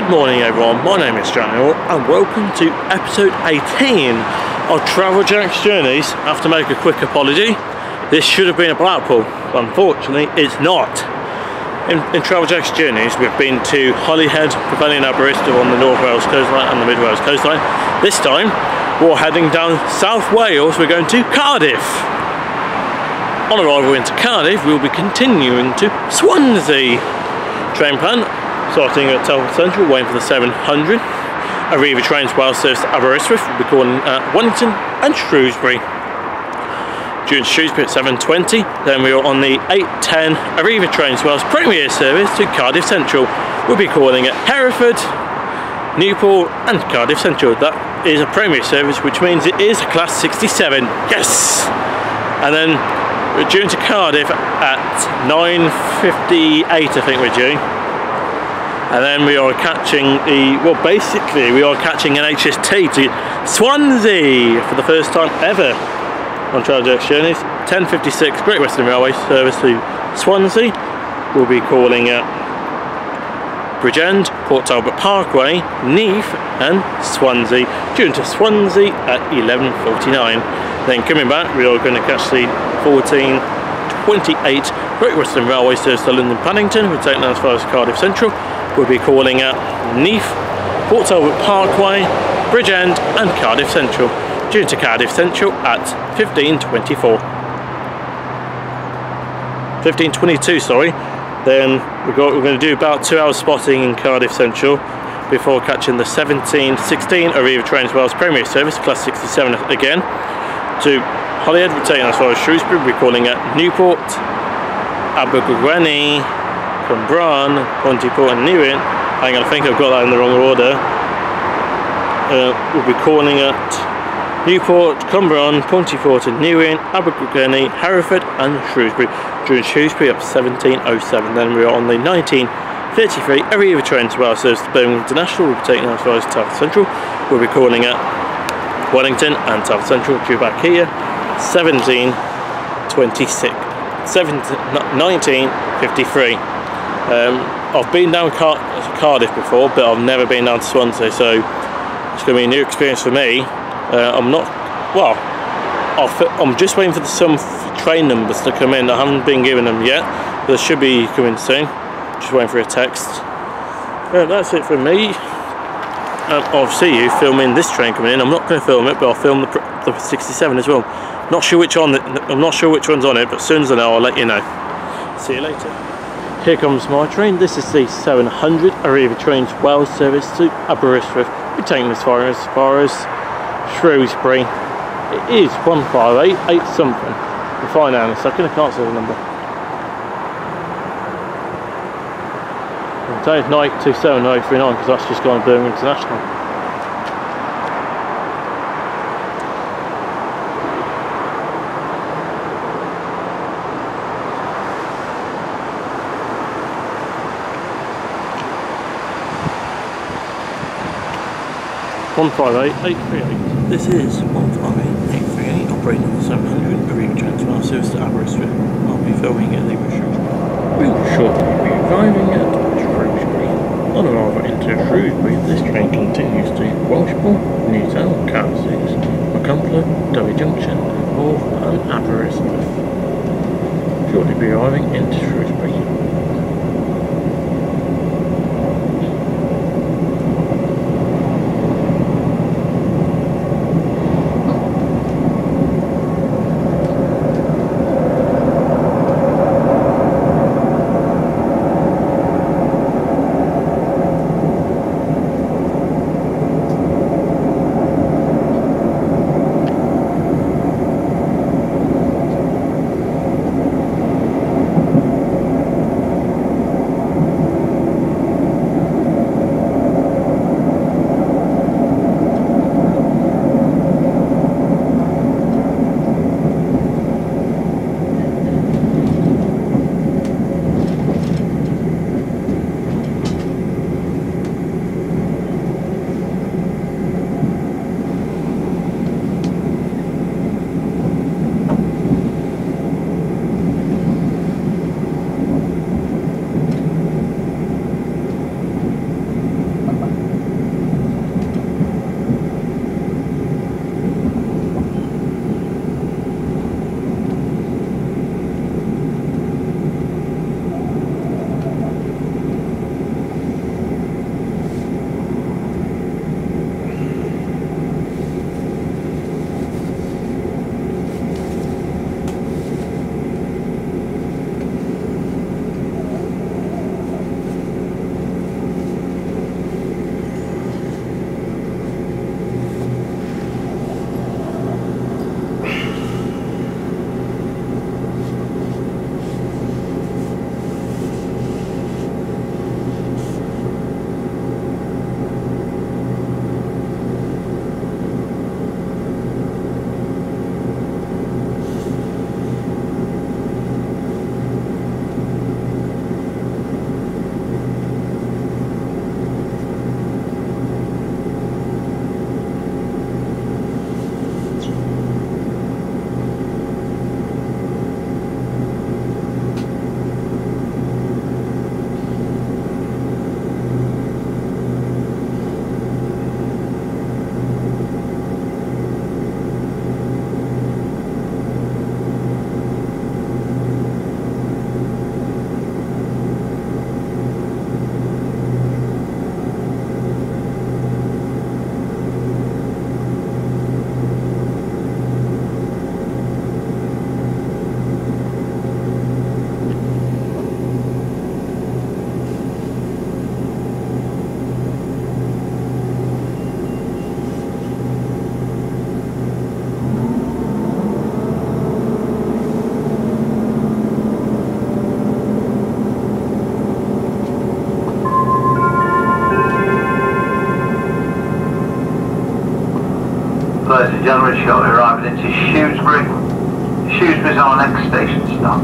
Good morning everyone, my name is Daniel and welcome to episode 18 of Travel Jack's Journeys. I have to make a quick apology. This should have been at Blackpool, but unfortunately it's not. In Travel Jack's Journeys we've been to Holyhead, Pavilion, Aberystwyth on the North Wales coastline and the Mid Wales coastline. This time we're heading down South Wales, we're going to Cardiff. On arrival into Cardiff we'll be continuing to Swansea. Train plan starting at Telford Central, waiting for the 700. ARRIVA Trains Wales Service to Aberystwyth, we'll be calling at Wellington and Shrewsbury. During Shrewsbury at 7:20, then we are on the 8:10 ARRIVA Trains Wales Premier Service to Cardiff Central. We'll be calling at Hereford, Newport and Cardiff Central. That is a Premier Service, which means it is Class 67. Yes! And then we're due to Cardiff at 9:58, I think we're due. And then we are catching basically we are catching an HST to Swansea for the first time ever on Travel Jack's Journeys. 10:56 Great Western Railway service to Swansea. We'll be calling at Bridgend, Port Talbot Parkway, Neath and Swansea. Due to Swansea at 11:49. Then coming back we are going to catch the 14:28 Great Western Railway service to London Paddington. We're taking that as far as Cardiff Central. We'll be calling at Neath, Port Talbot Parkway, Bridgend and Cardiff Central. Due to Cardiff Central at 15:24. 15:22, sorry. Then we're going to do about 2 hours spotting in Cardiff Central before catching the 17:16 ARRIVA Trains Wales Premier Service, Class 67 again. To Holyhead, we're taking as far as Shrewsbury. We're calling at Newport, Aberystwyth, Cwmbran, Pontypool and Newin. Hang on, I think I've got that in the wrong order. We'll be calling at Newport, Cwmbran, Pontypool and Newin, Aberystwyth, Hereford and Shrewsbury. During Shrewsbury up 17:07. Then we are on the 19:33 ARRIVA Trains Wales Service to Birmingham International. We'll be taking as far as Telford Central. We'll be calling at Wellington and Telford Central. Due back here 17:26. 19:53. I've been down Cardiff before, but I've never been down to Swansea, so it's going to be a new experience for me. I'm just waiting for some train numbers to come in. I haven't been given them yet, but they should be coming soon. Just waiting for a text. That's it for me. I'll see you filming this train coming in. I'm not going to film it, but I'll film the 67 as well. Not sure which one. I'm not sure which one's on it, but as soon as I know, I'll let you know. See you later. Here comes my train. This is the 700 ARRIVA Trains Wales Service to Aberystwyth. We're taking as far as Shrewsbury. It is 1588 something. We'll find out in a second. I can't see the number. I'll tell you it's 927-939 because that's just gone to Birmingham International. This is 158838 operating on the 700 ARRIVA Trains Wales Service to Aberystwyth. I'll be filming at the Shrewsbury. We will shortly be arriving at Shrewsbury. On arrival into Shrewsbury, this train continues to Welshpool, Newtown, Cardiff, Macumpler, Derby Junction, Hall and Aberystwyth. Shortly be arriving into Shrewsbury. gentlemen, shortly arriving into Shrewsbury. Shrewsbury's our next station stop.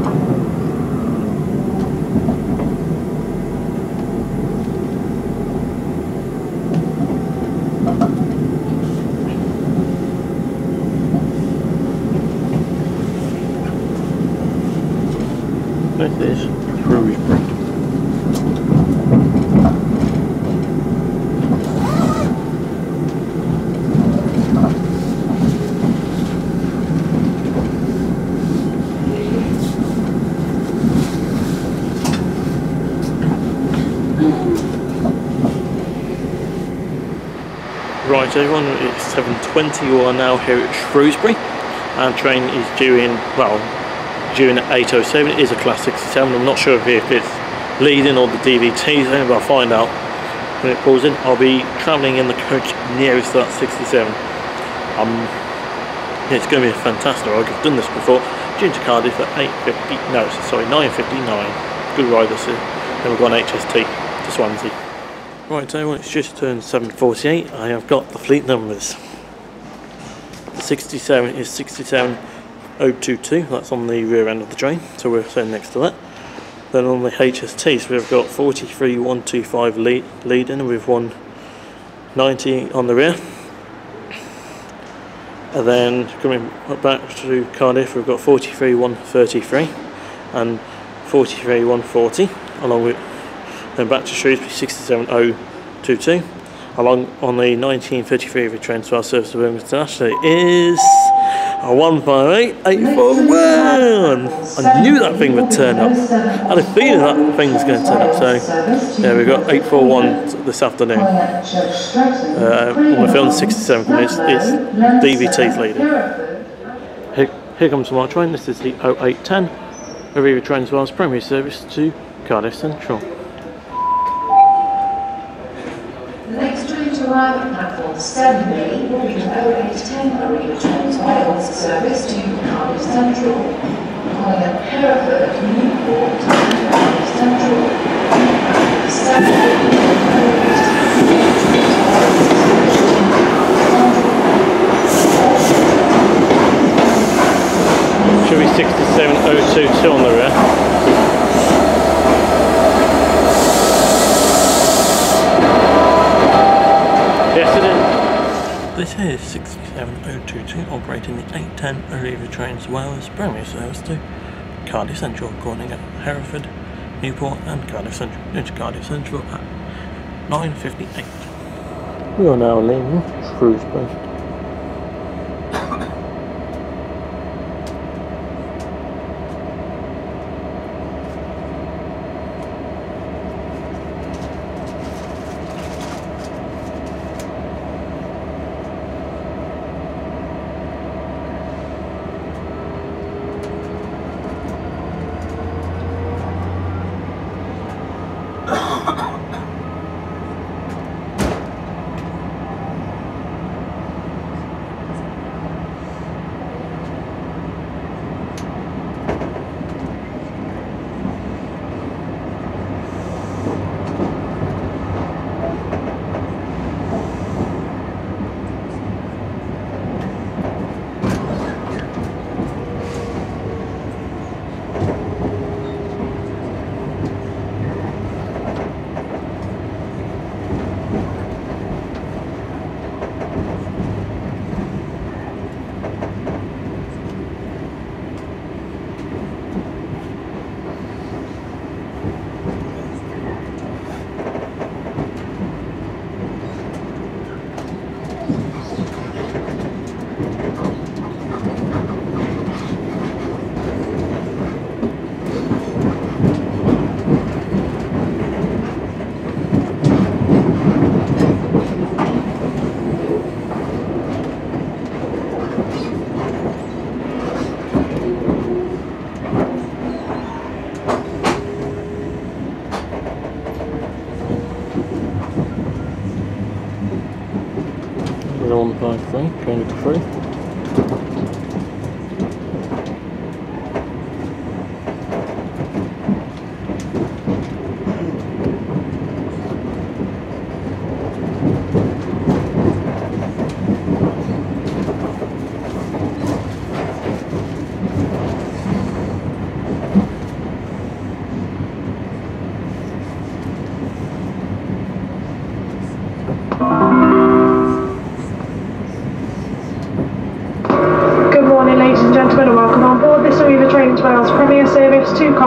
This is Shrewsbury. Right everyone, it's 7:20, you are now here at Shrewsbury. Our train is due in, well, due in at 8:07. It is a class 67. I'm not sure if it's leading or the DVT's in, but I'll find out when it pulls in. I'll be travelling in the coach nearest to that 67. It's going to be a fantastic ride. I've done this before. Due to Cardiff at 9:59. Good ride this is. Then we've got an HST to Swansea. Right, so it's just turned 7:48. I have got the fleet numbers. The 67 is 67022. That's on the rear end of the train, so we're sitting next to that. Then on the HSTs, we've got 43125 leading with 190 on the rear. And then coming back to Cardiff, we've got 43133 and 43140, along with then back to Shrewsbury 67022. Along on the 1933 ARRIVA Trains Wales Service to Birmingham International is a 158841. I knew that thing would turn up. I had a feeling that thing was going to turn up. So yeah, we've got 841 this afternoon. On the film 67 minutes, it's DVT's leading. Here comes my train. This is the 0810 ARRIVA Trains Wales Premier Service to Cardiff Central. The next train to arrive at platform 7B will be the 0810 ARRIVA Trains Wales Service to Cardiff Central, calling at Hereford, Newport, Cardiff Central. Should be 67022 on the rear. Yes it is. This is 67022 operating the 810 ARRIVA Trains Wales Premier Service to Cardiff Central, calling at Hereford, Newport and Cardiff Central. Into Cardiff Central at 9:58. We are now leaving Shrewsbury. Going to free.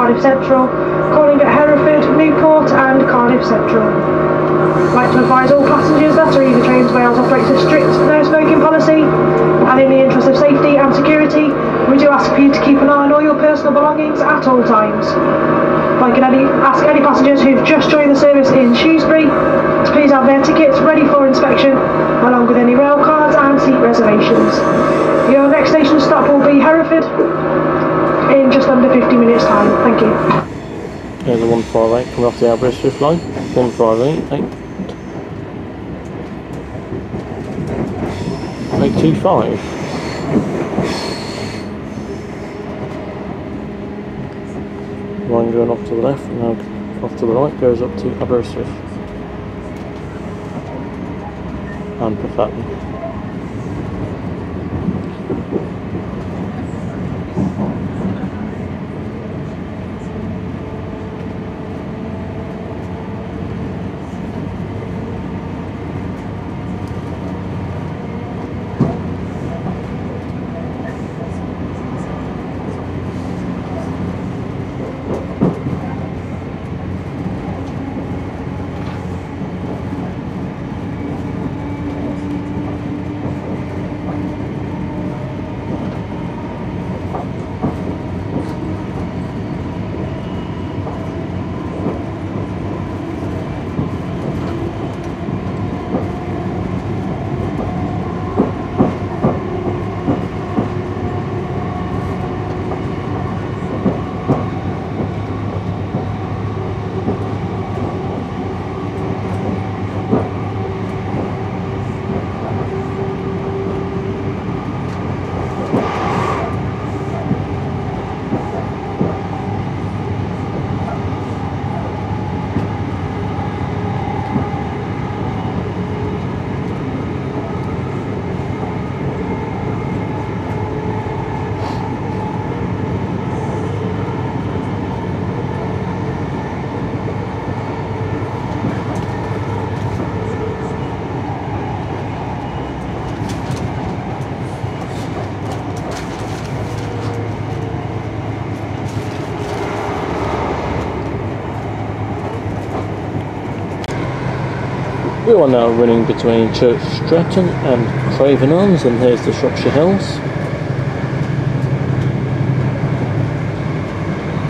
Cardiff Central, calling at Hereford, Newport and Cardiff Central. I'd like to advise all passengers that ARRIVA Trains Wales operates a strict no smoking policy, and in the interest of safety and security, we do ask for you to keep an eye on all your personal belongings at all times. I can ask any passengers who've just joined the service in Shrewsbury to please have their tickets ready for inspection, along with any rail cards and seat reservations. Your next station stop will be Hereford in just under 50 minutes time. Thank you. There's a 158 coming off the Aberystwyth line. 158, 825. Line going off to the left, and now off to the right goes up to Aberystwyth and Perfectly. We are now running between Church Stretton and Craven Arms, and here's the Shropshire Hills.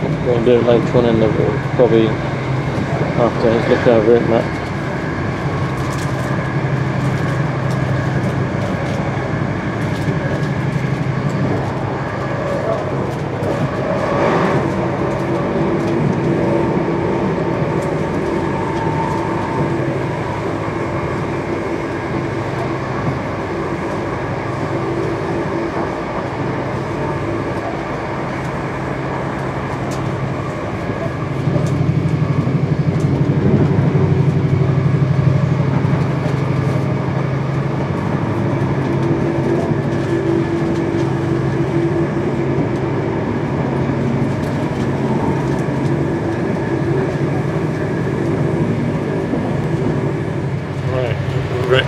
We're going to do it later on in the road, probably after I look over it map.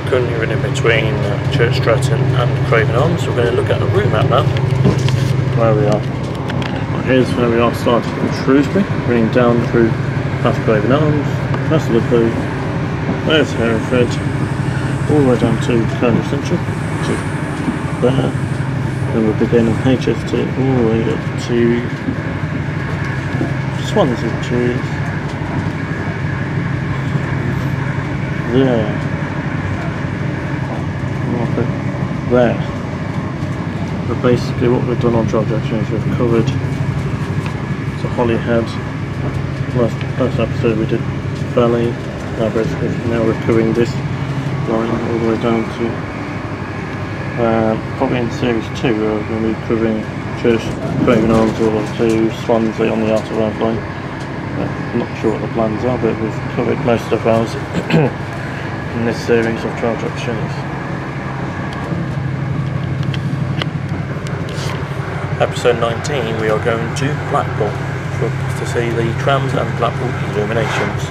Currently running between Church Stretton and Craven Arms. We're going to look at a route map now. Where we are. Well, here's where we are, starting from Shrewsbury, running down through past Craven Arms, past the Blue, there's Hereford, all the way down to Cardiff Central, to there. Then we'll begin on HFT all the way up to Swansea, which is there. There. But basically what we've done on Travel Junction is we've covered Holyhead. Last episode we did Valley, Aberystwyth, now we're covering this line all the way down to probably in series 2 we're going to be covering Church, Craven Arms all the way to Swansea on the outer road line. I'm not sure what the plans are, but we've covered most of ours in this series of Travel Junctions. Episode 19, we are going to Blackpool to see the trams and Blackpool illuminations.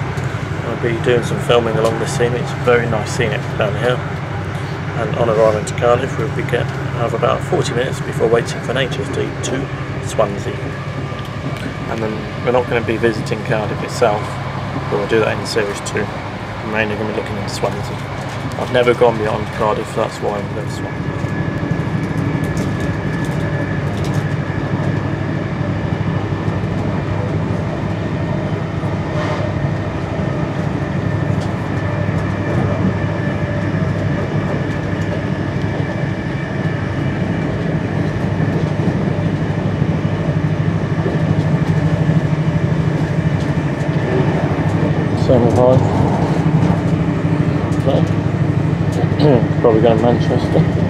I'll be doing some filming along this scene. It's very nice scenic down here. And on arriving to Cardiff, we'll have about 40 minutes before waiting for an HSD to Swansea. and then we're not going to be visiting Cardiff itself, but we'll do that in series 2. I'm mainly going to be looking into Swansea. I've never gone beyond Cardiff, that's why I'm going to Swansea. Probably going to Manchester.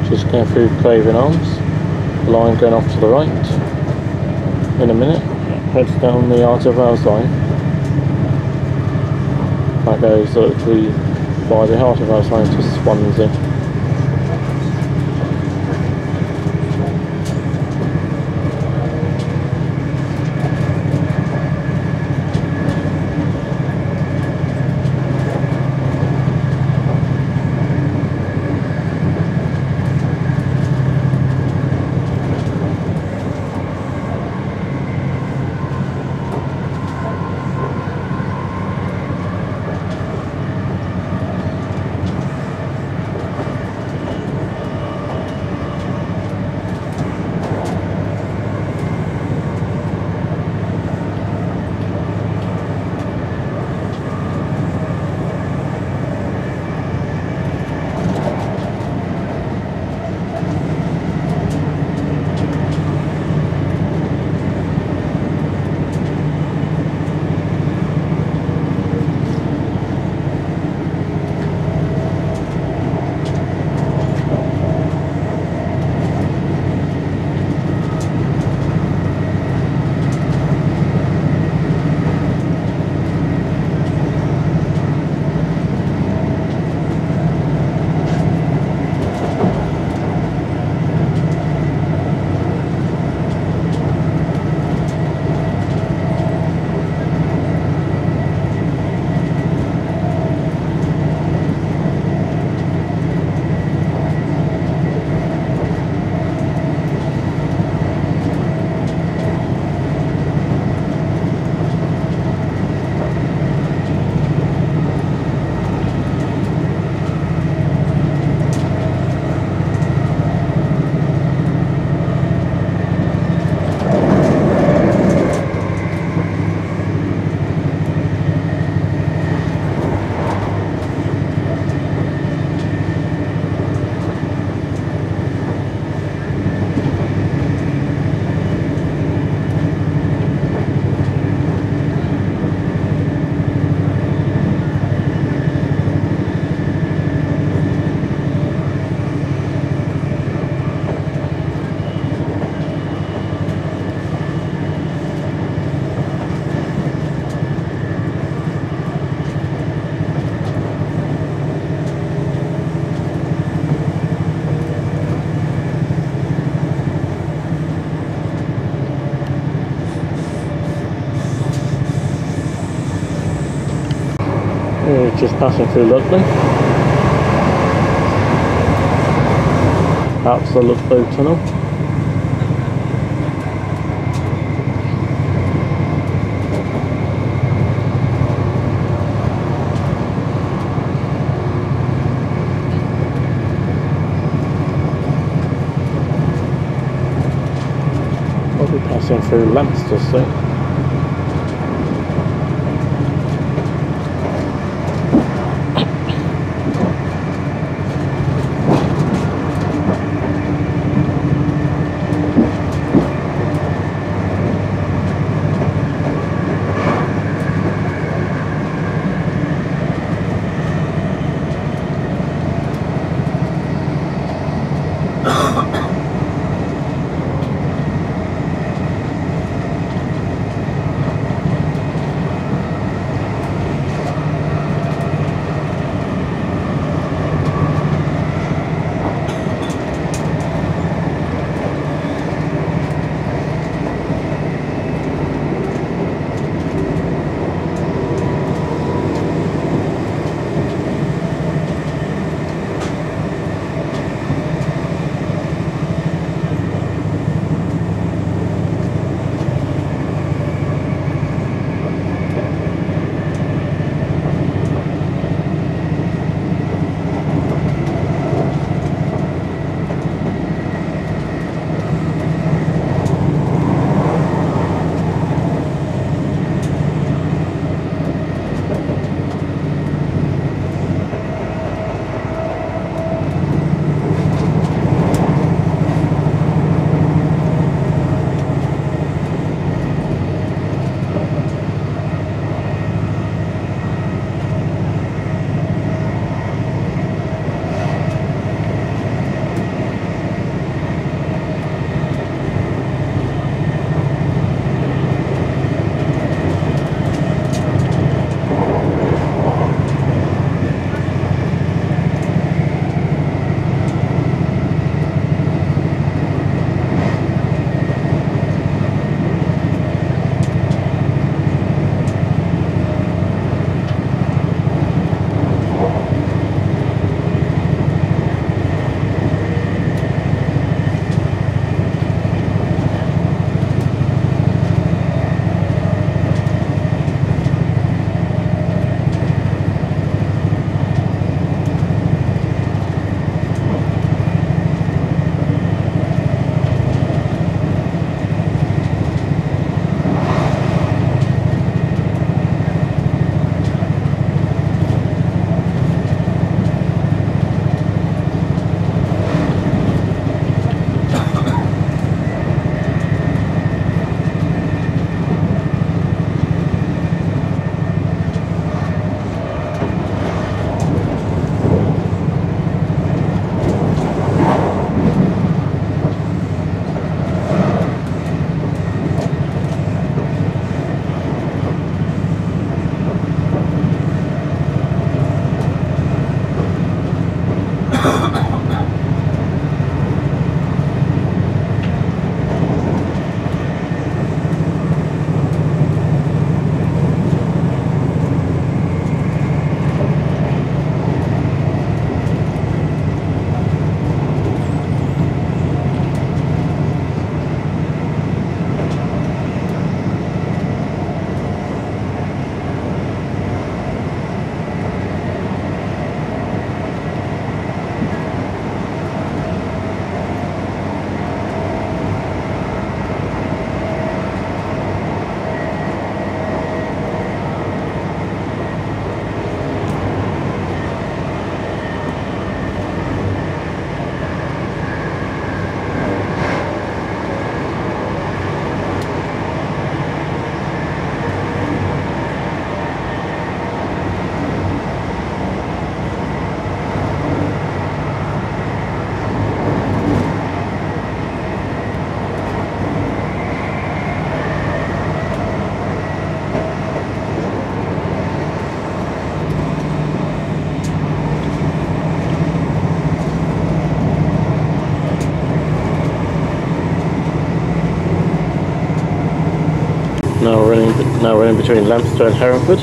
Just going through Craven Arms, the line going off to the right. In a minute, heads down the ARRIVA Trains line. That goes directly by the ARRIVA Trains line to Swansea. Just passing through Ludley. That's the Ludlow Tunnel. We'll be passing through Leicester soon. Now we're in between Leicester and Hereford.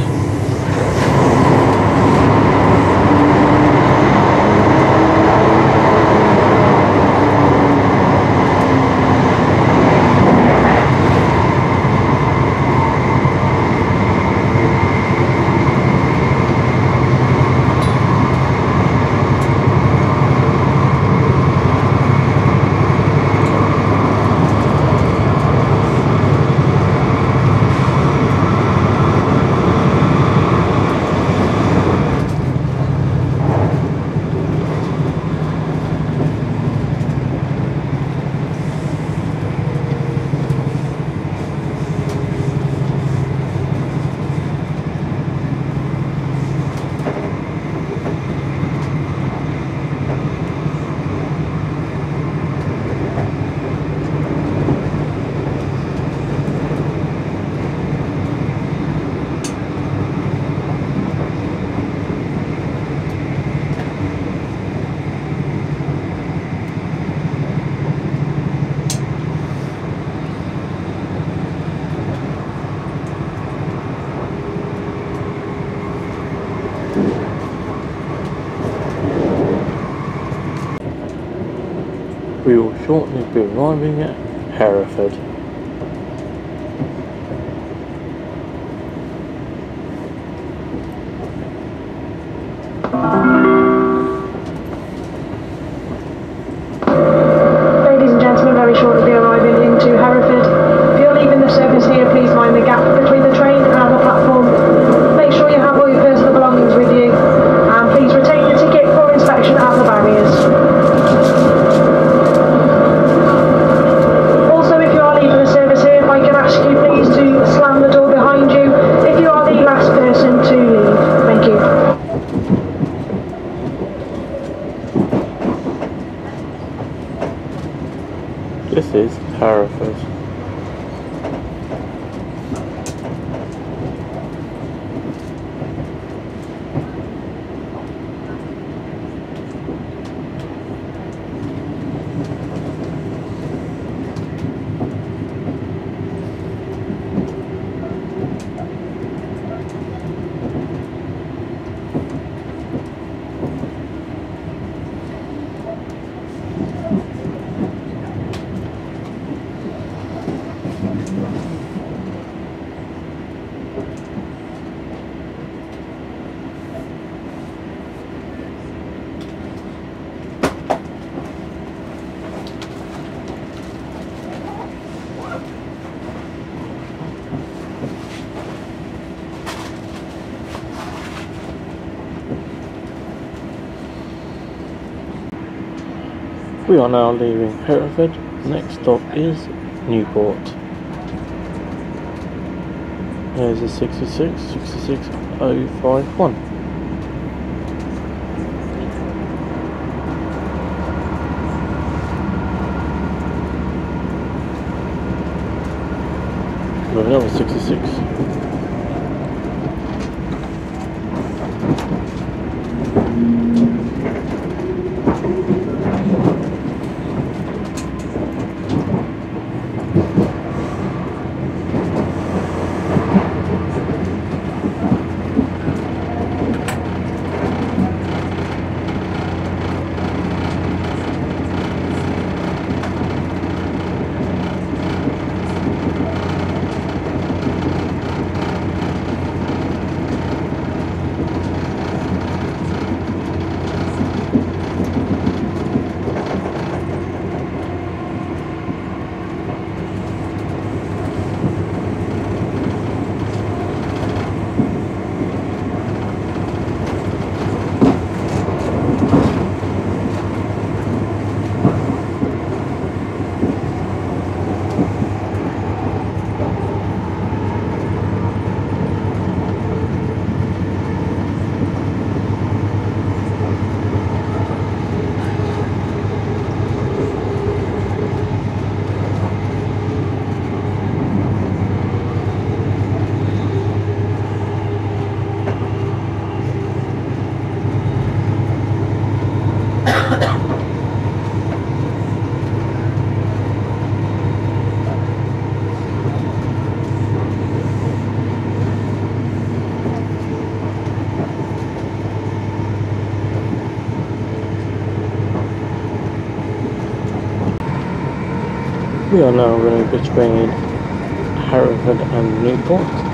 We will shortly be arriving at Hereford. Ladies and gentlemen, very shortly be arriving into Hereford. If you're leaving the service here, please mind the gap between the train and the platform. Make sure you have all your personal belongings with you, and please retain your ticket for inspection at the barriers. Also, if you are leaving the service here, I can ask you please to slam the door behind you if you are the last person to leave. Thank you. This is Hereford. We are now leaving Hereford. Next stop is Newport. There's a 66051. Moving over 66. We are now running between Hereford and Newport.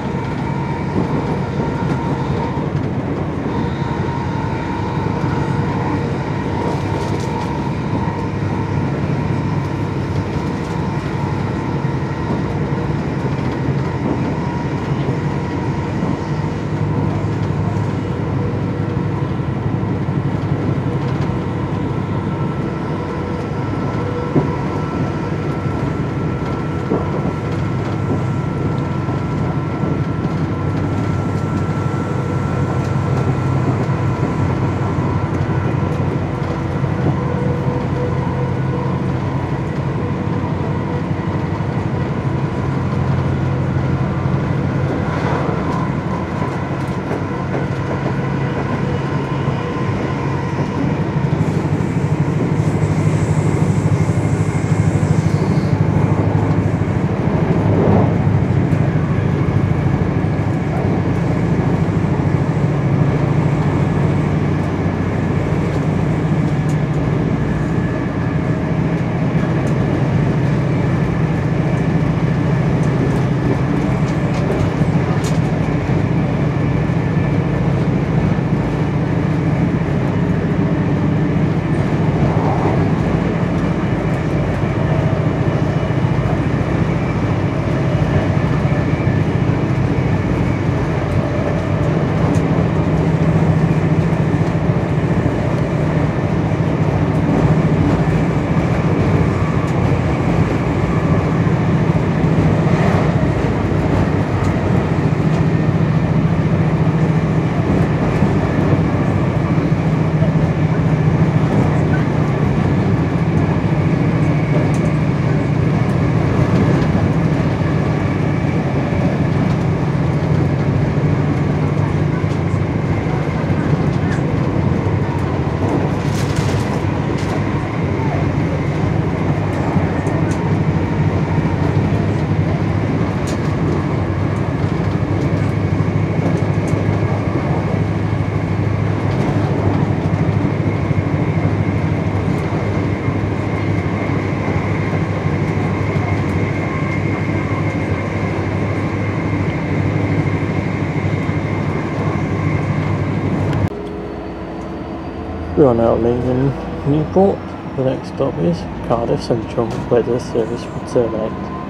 We are now leaving Newport. The next stop is Cardiff Central, where the service will terminate.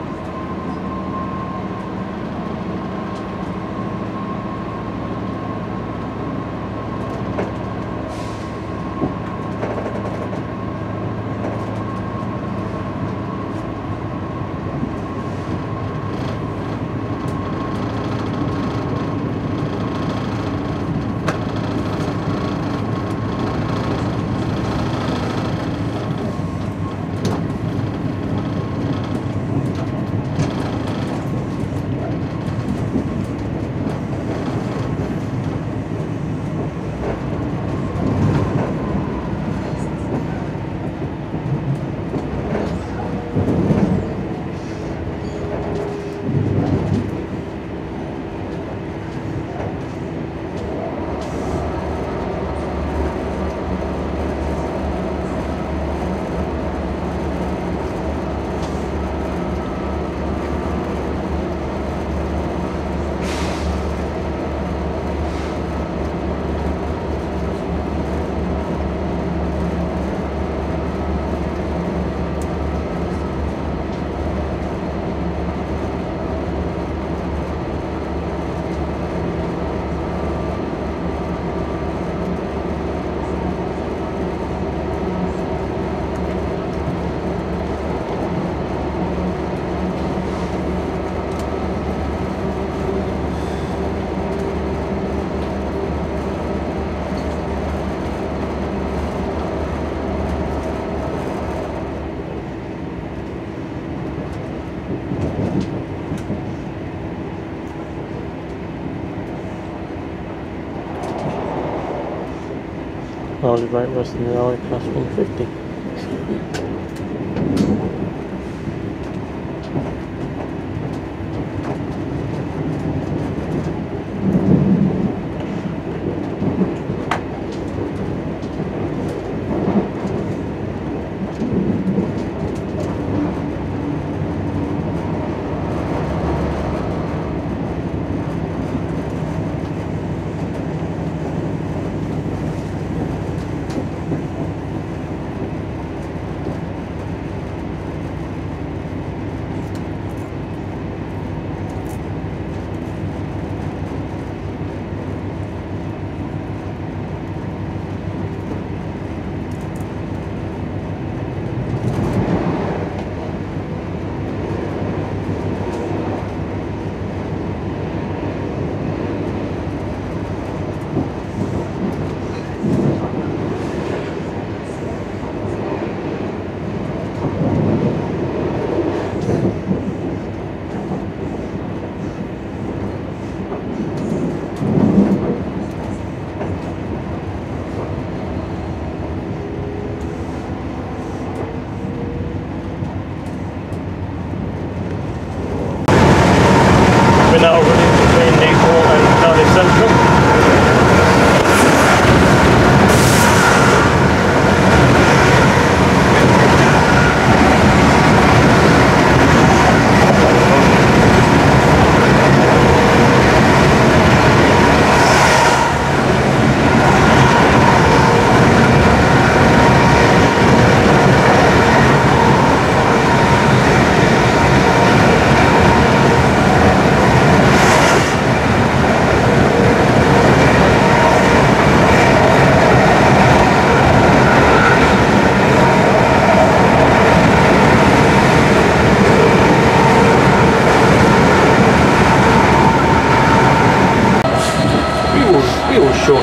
Hourly rate less than the hourly plus 150.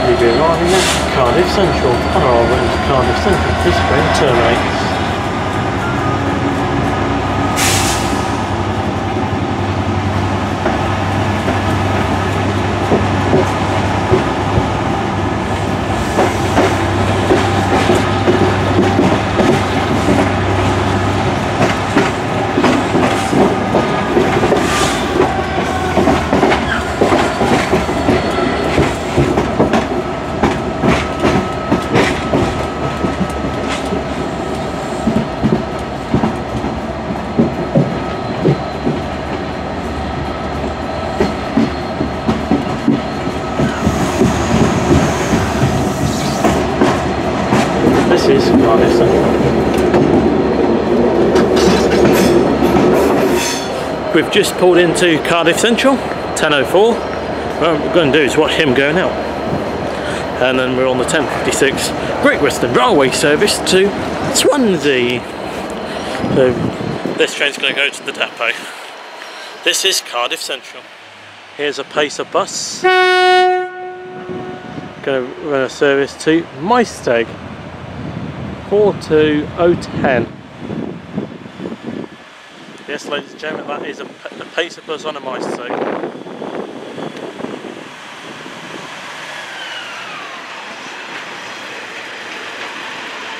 We'll be arriving at Cardiff Central. On our way to Cardiff Central, this train terminates. This is Cardiff Central. We've just pulled into Cardiff Central, 10:04. What we're going to do is watch him going out. And then we're on the 10:56 Great Western Railway service to Swansea. So this train's going to go to the depot. This is Cardiff Central. Here's a Pacer bus. Going to run a service to Maesteg. 42010. Yes, ladies and gentlemen, that is a Pacer bus on a Maesteg.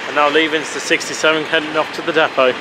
And now leaving the 67, heading off to the depot.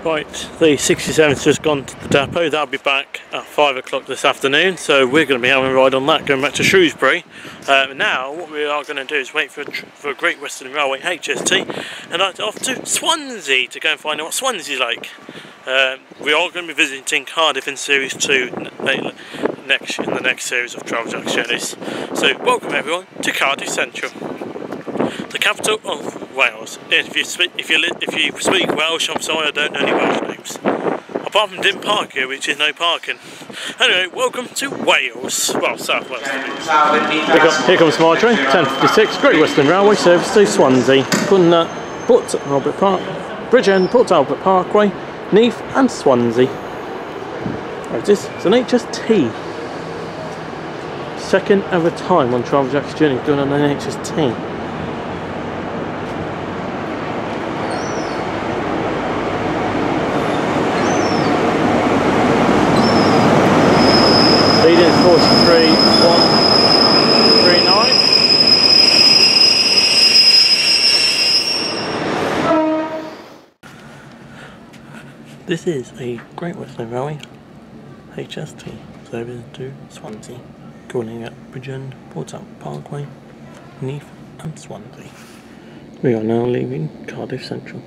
Right, the 67's just gone to the depot. That'll be back at 5 o'clock this afternoon, so we're going to be having a ride on that, going back to Shrewsbury. Now what we are going to do is wait for a Great Western Railway HST and off to Swansea to go and find out what Swansea's like. We are going to be visiting Cardiff in Series 2 in the next series of Travel Jack's journeys. So welcome everyone to Cardiff Central, the capital of Wales. If you speak Welsh, I'm sorry, I don't know any Welsh names. Apart from Dim Park here, which is no parking. Anyway, welcome to Wales. Well, South Wales. Here comes my train, 10:56, Great Western Railway service to Swansea. Port Albert Park, Bridgend, Port Albert Parkway, Neath and Swansea. There it is, it's an HST. Second ever time on Travel Jack's journey doing an HST. Leading 43,139. This is a Great Western Railway HST service to Swansea, calling at Bridgend, Port Albert Parkway, Neath and Swansea. We are now leaving Cardiff Central.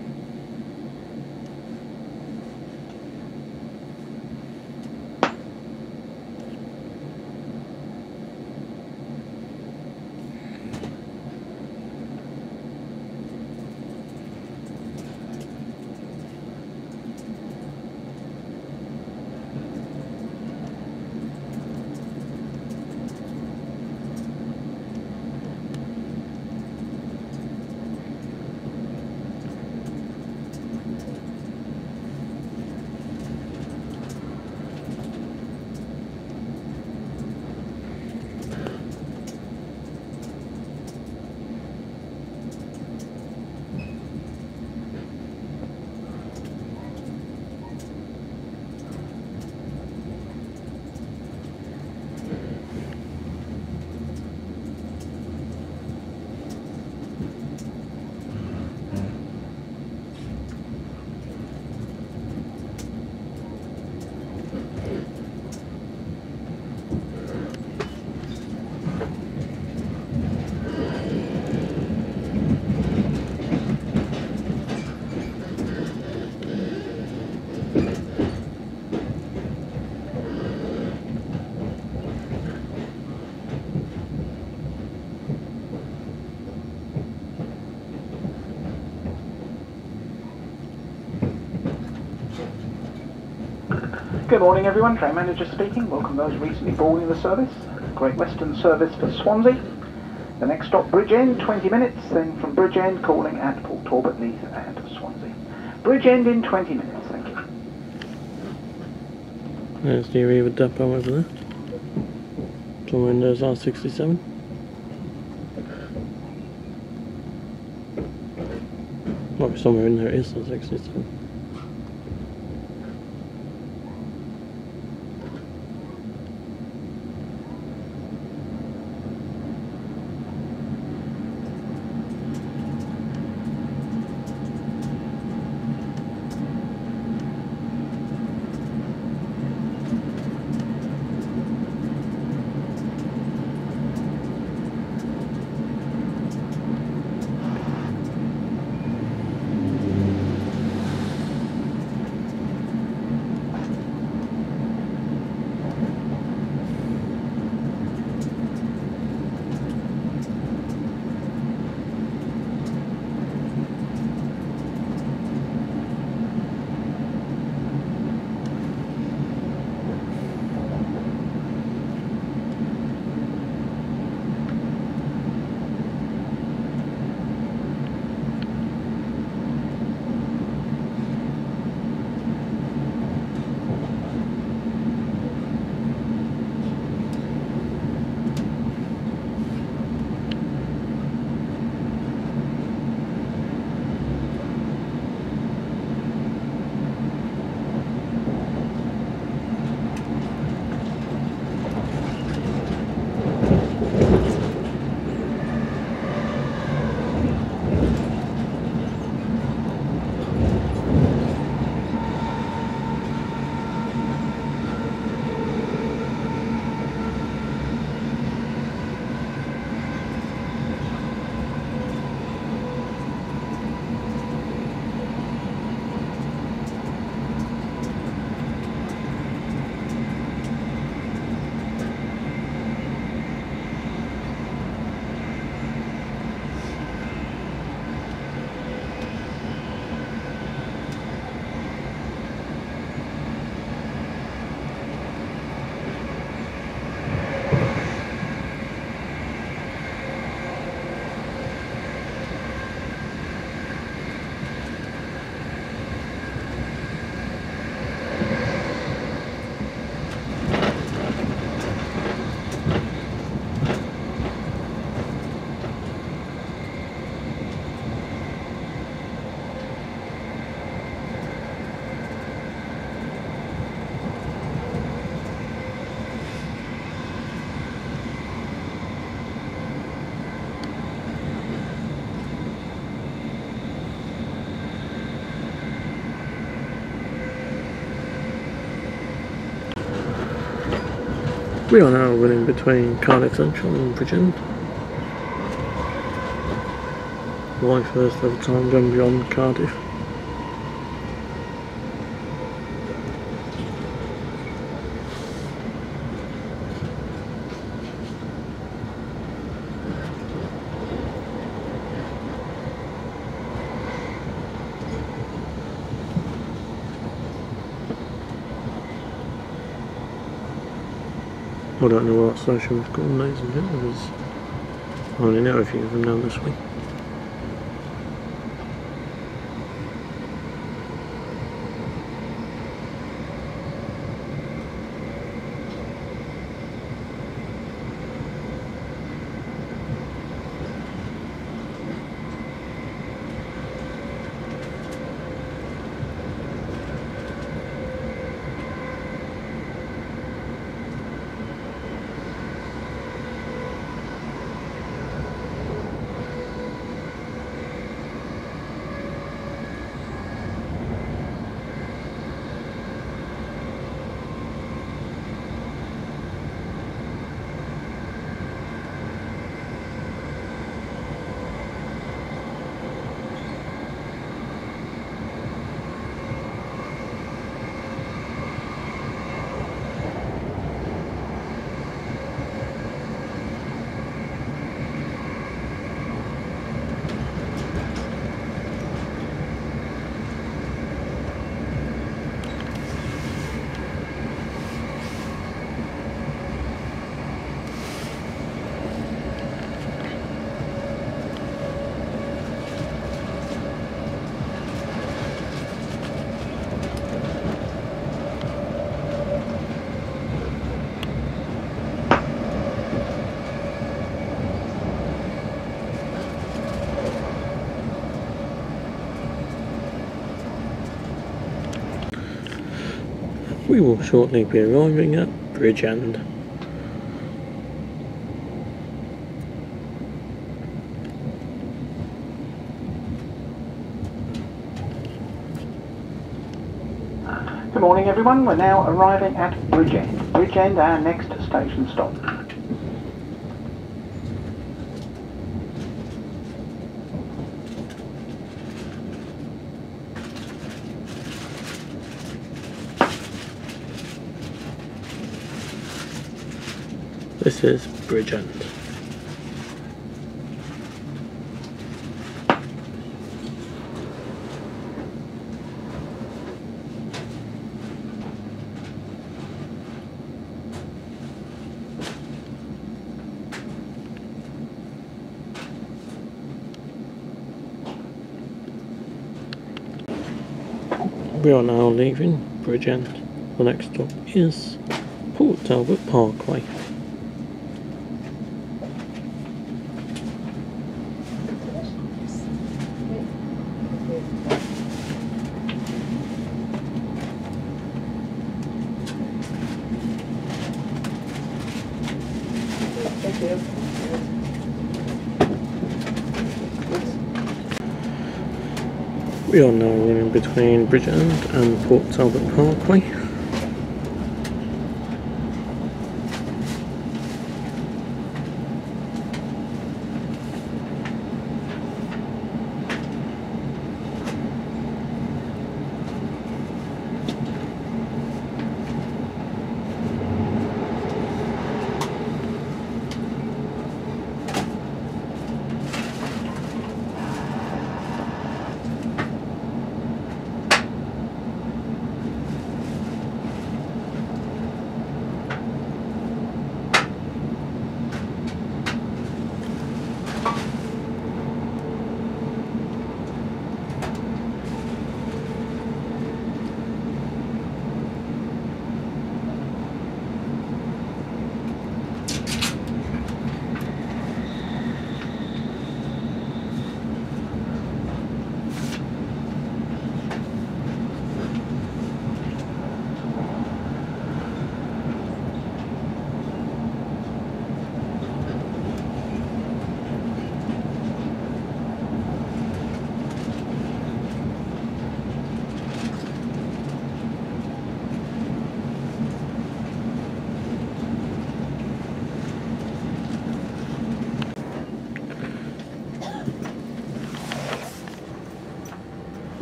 Good morning everyone, train manager speaking. Welcome those recently boarding the service. Great Western service for Swansea. The next stop Bridgend, 20 minutes, then from Bridgend calling at Port Talbot, Leith and Swansea. Bridgend in 20 minutes, thank you. There's the ARRIVA depot over there. Some windows R67. Might be somewhere in there it is R67. We are now running between Cardiff Central and Bridgend. My first ever time going beyond Cardiff. I don't know what station we've got on, ladies and gentlemen, because I only know a few of them down this way. We will shortly be arriving at Bridgend. Good morning everyone, we're now arriving at Bridgend. Bridgend, our next station stop. This is Bridgend. We are now leaving Bridgend. The next stop is Port Talbot Parkway. We are now running between Bridgend and Port Talbot Parkway.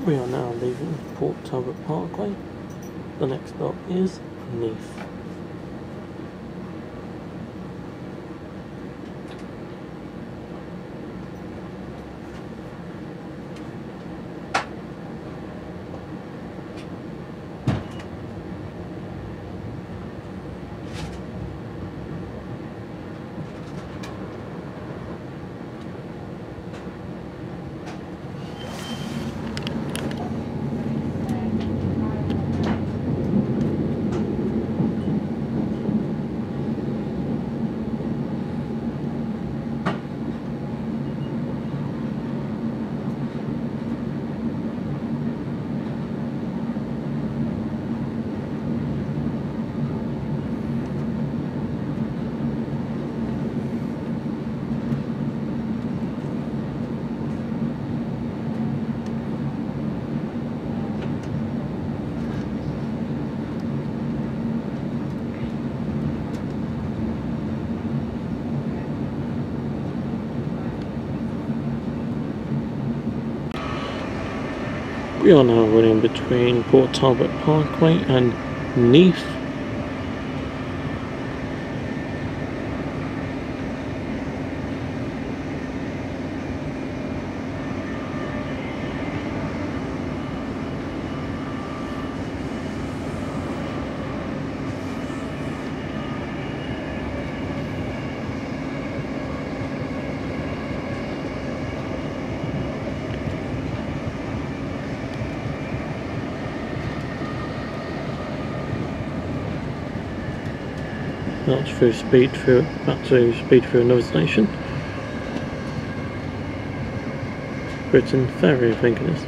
We are now leaving Port Talbot Parkway. The next stop is Neath. We are now running between Port Talbot Parkway and Neath. That's through Speedfield, back to Speedfield another station. Britain Ferry, I think it is.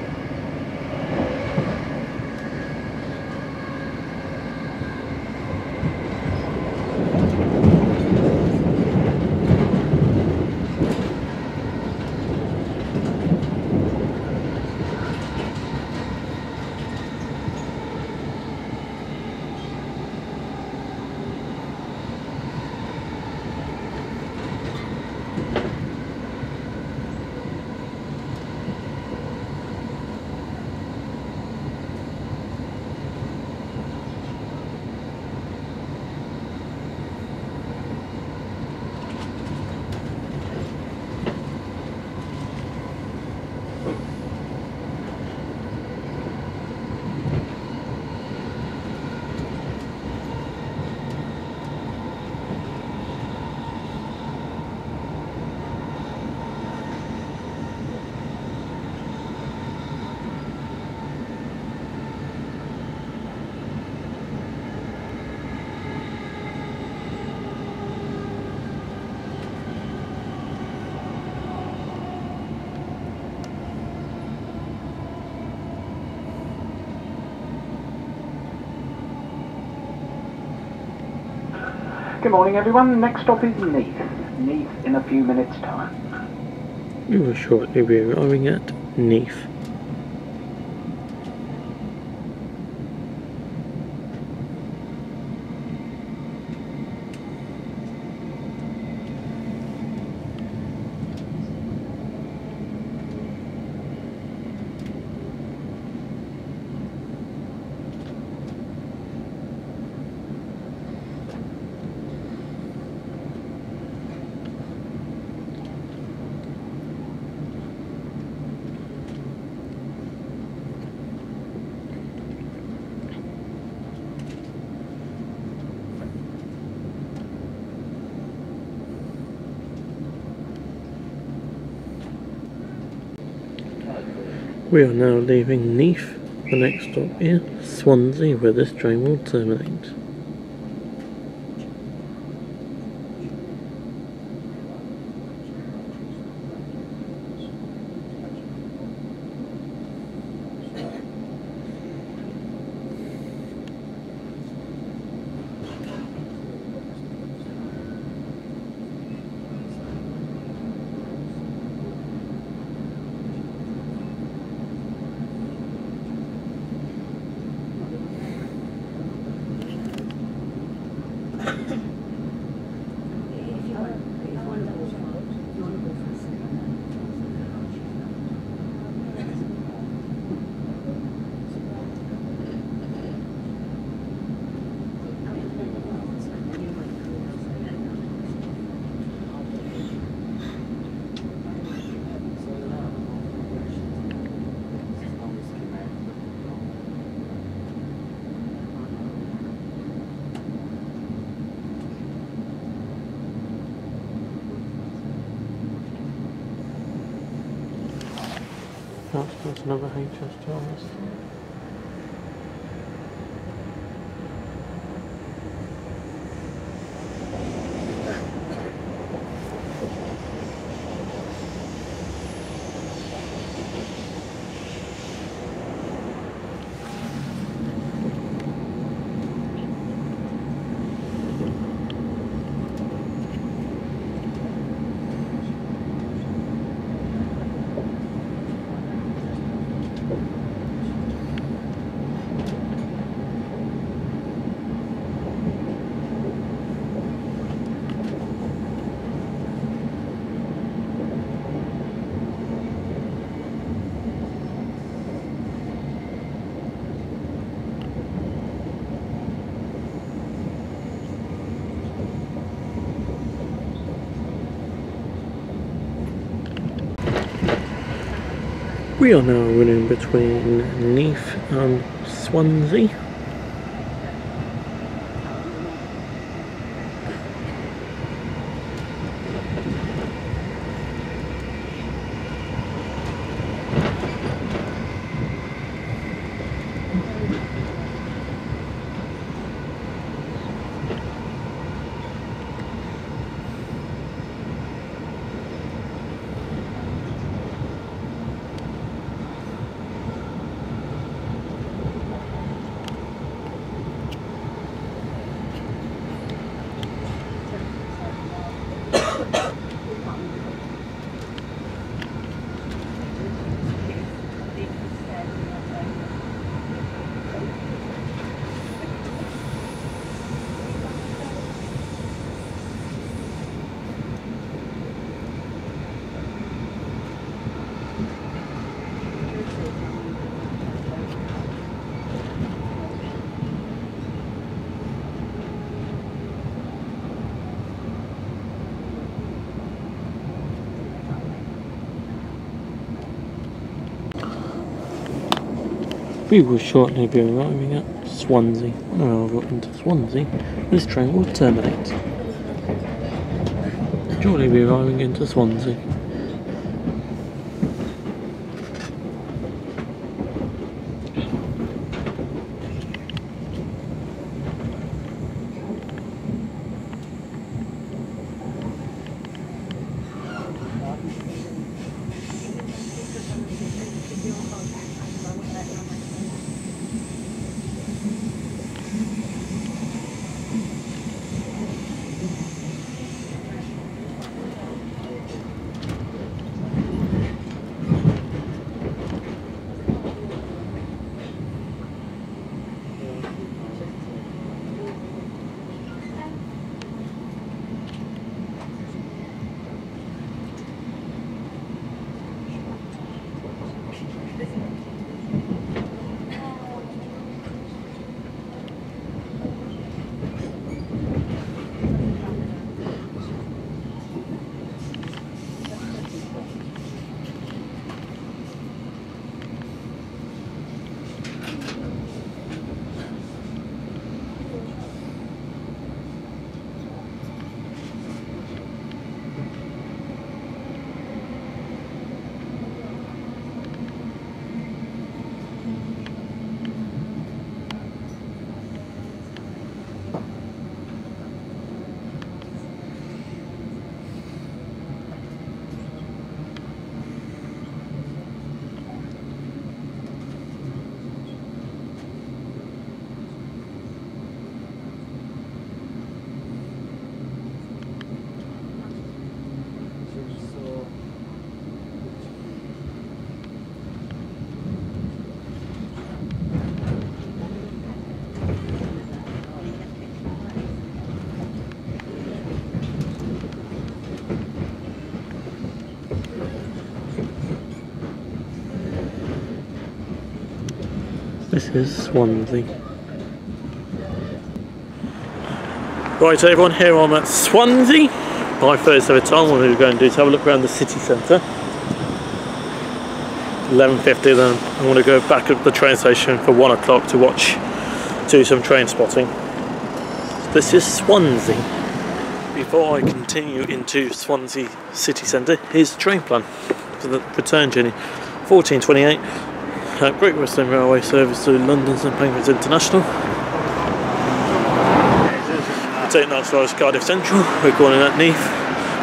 Good morning everyone, next stop is Neath. Neath in a few minutes time. We will shortly be arriving at Neath. We are now leaving Neath. The next stop is Swansea, where this train will terminate. There's another HS Thomas. We are now running between Neath and Swansea. We will shortly be arriving at Swansea. Now I've gotten to Swansea, this train will terminate. Shortly be arriving into Swansea. This is Swansea. Right everyone, here I'm at Swansea. My first ever time, what we're going to do is have a look around the city centre. 11:50, then I'm going to go back at the train station for 1 o'clock to do some train spotting. This is Swansea. Before I continue into Swansea city centre, here's the train plan for the return journey. 1428, Great Western Railway Service to London St Pancras International. Taking that as far as Cardiff Central, we're calling at Neath,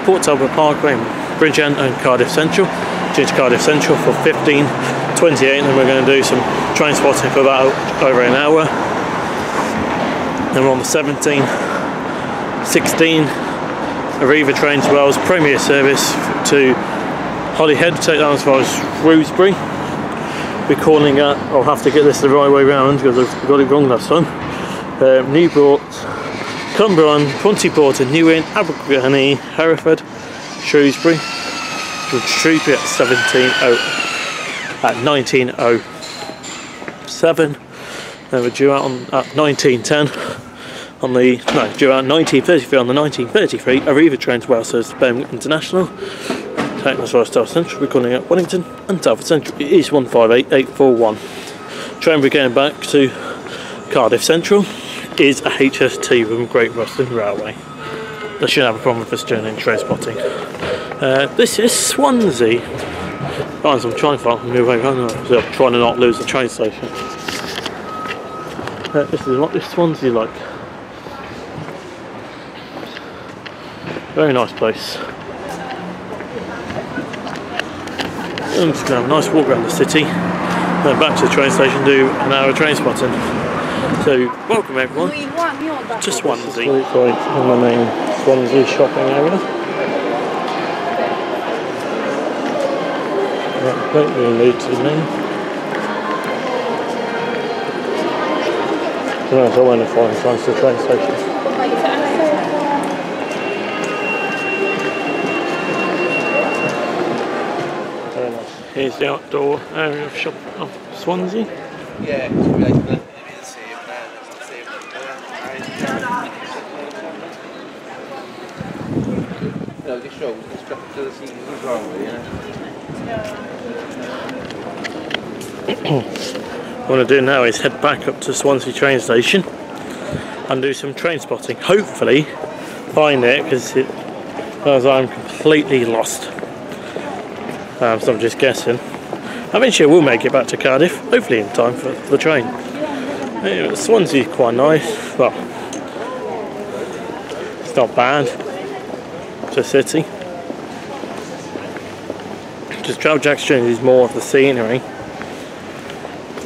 Port Talbot Parkway, Bridgend and Cardiff Central. Due to Cardiff Central for 15:28, and we're going to do some train spotting for about over an hour. Then we're on the 17:16 ARRIVA Trains Wales Premier Service to Holyhead, take that as far as Shrewsbury. We're calling at, I'll have to get this the right way round because I got it wrong last time. Newport, Cumberland, Pontyport and Newin, Aberystwyth I, Hereford, Shrewsbury. Shrewsbury at 19:07. Then we're due out at 19:10 on the due out 19:33 on the 19:33 ARRIVA Trains Wales Service to Birmingham International. Taking us to Telford Central, we're calling at Wellington and Telford Central. It is 158841. Train we're going back to Cardiff Central is a HST from Great Western Railway. They shouldn't have a problem with this journey in train spotting. This is Swansea. Guys, I'm trying to find my way around, so I'm trying to not lose the train station. This is what this Swansea like. Very nice place. I'm just going to have a nice walk around the city, then back to the train station, do an hour of train spotting. So, welcome everyone to Swansea. It's like in the main Swansea shopping area. Completely new to me. I went to find close to the train station. Very nice. Here's the outdoor area of Swansea. Yeah, this show is to the seasons as well, What I do now is head back up to Swansea train station and do some train spotting. Hopefully find it, because I'm completely lost. So I'm just guessing. Eventually we'll make it back to Cardiff, hopefully in time for the train. Anyway, Swansea's quite nice. Well, it's not bad. It's a city. Just Travel Jack's journey is more of the scenery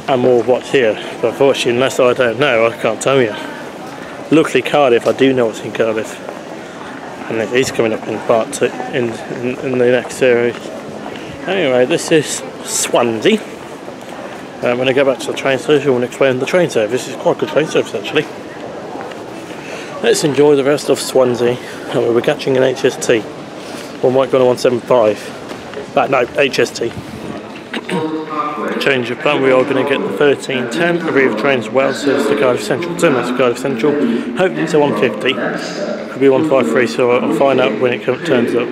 and more of what's here. But unfortunately, unless I don't know, I can't tell you. Luckily Cardiff, I do know what's in Cardiff. And it is coming up in part 2 in the next series. Anyway, this is Swansea. I'm going to go back to the train station and explain the train service. It's quite a good train service actually. Let's enjoy the rest of Swansea. We'll be catching an HST. Or might go on a 175. But no, HST. Change of plan, we are going to get the 1310 ARRIVA Trains Wales Service to Cardiff Central. Turn that to Cardiff Central. Hopefully it's a 150. Could be 153, so I'll find out when it turns up.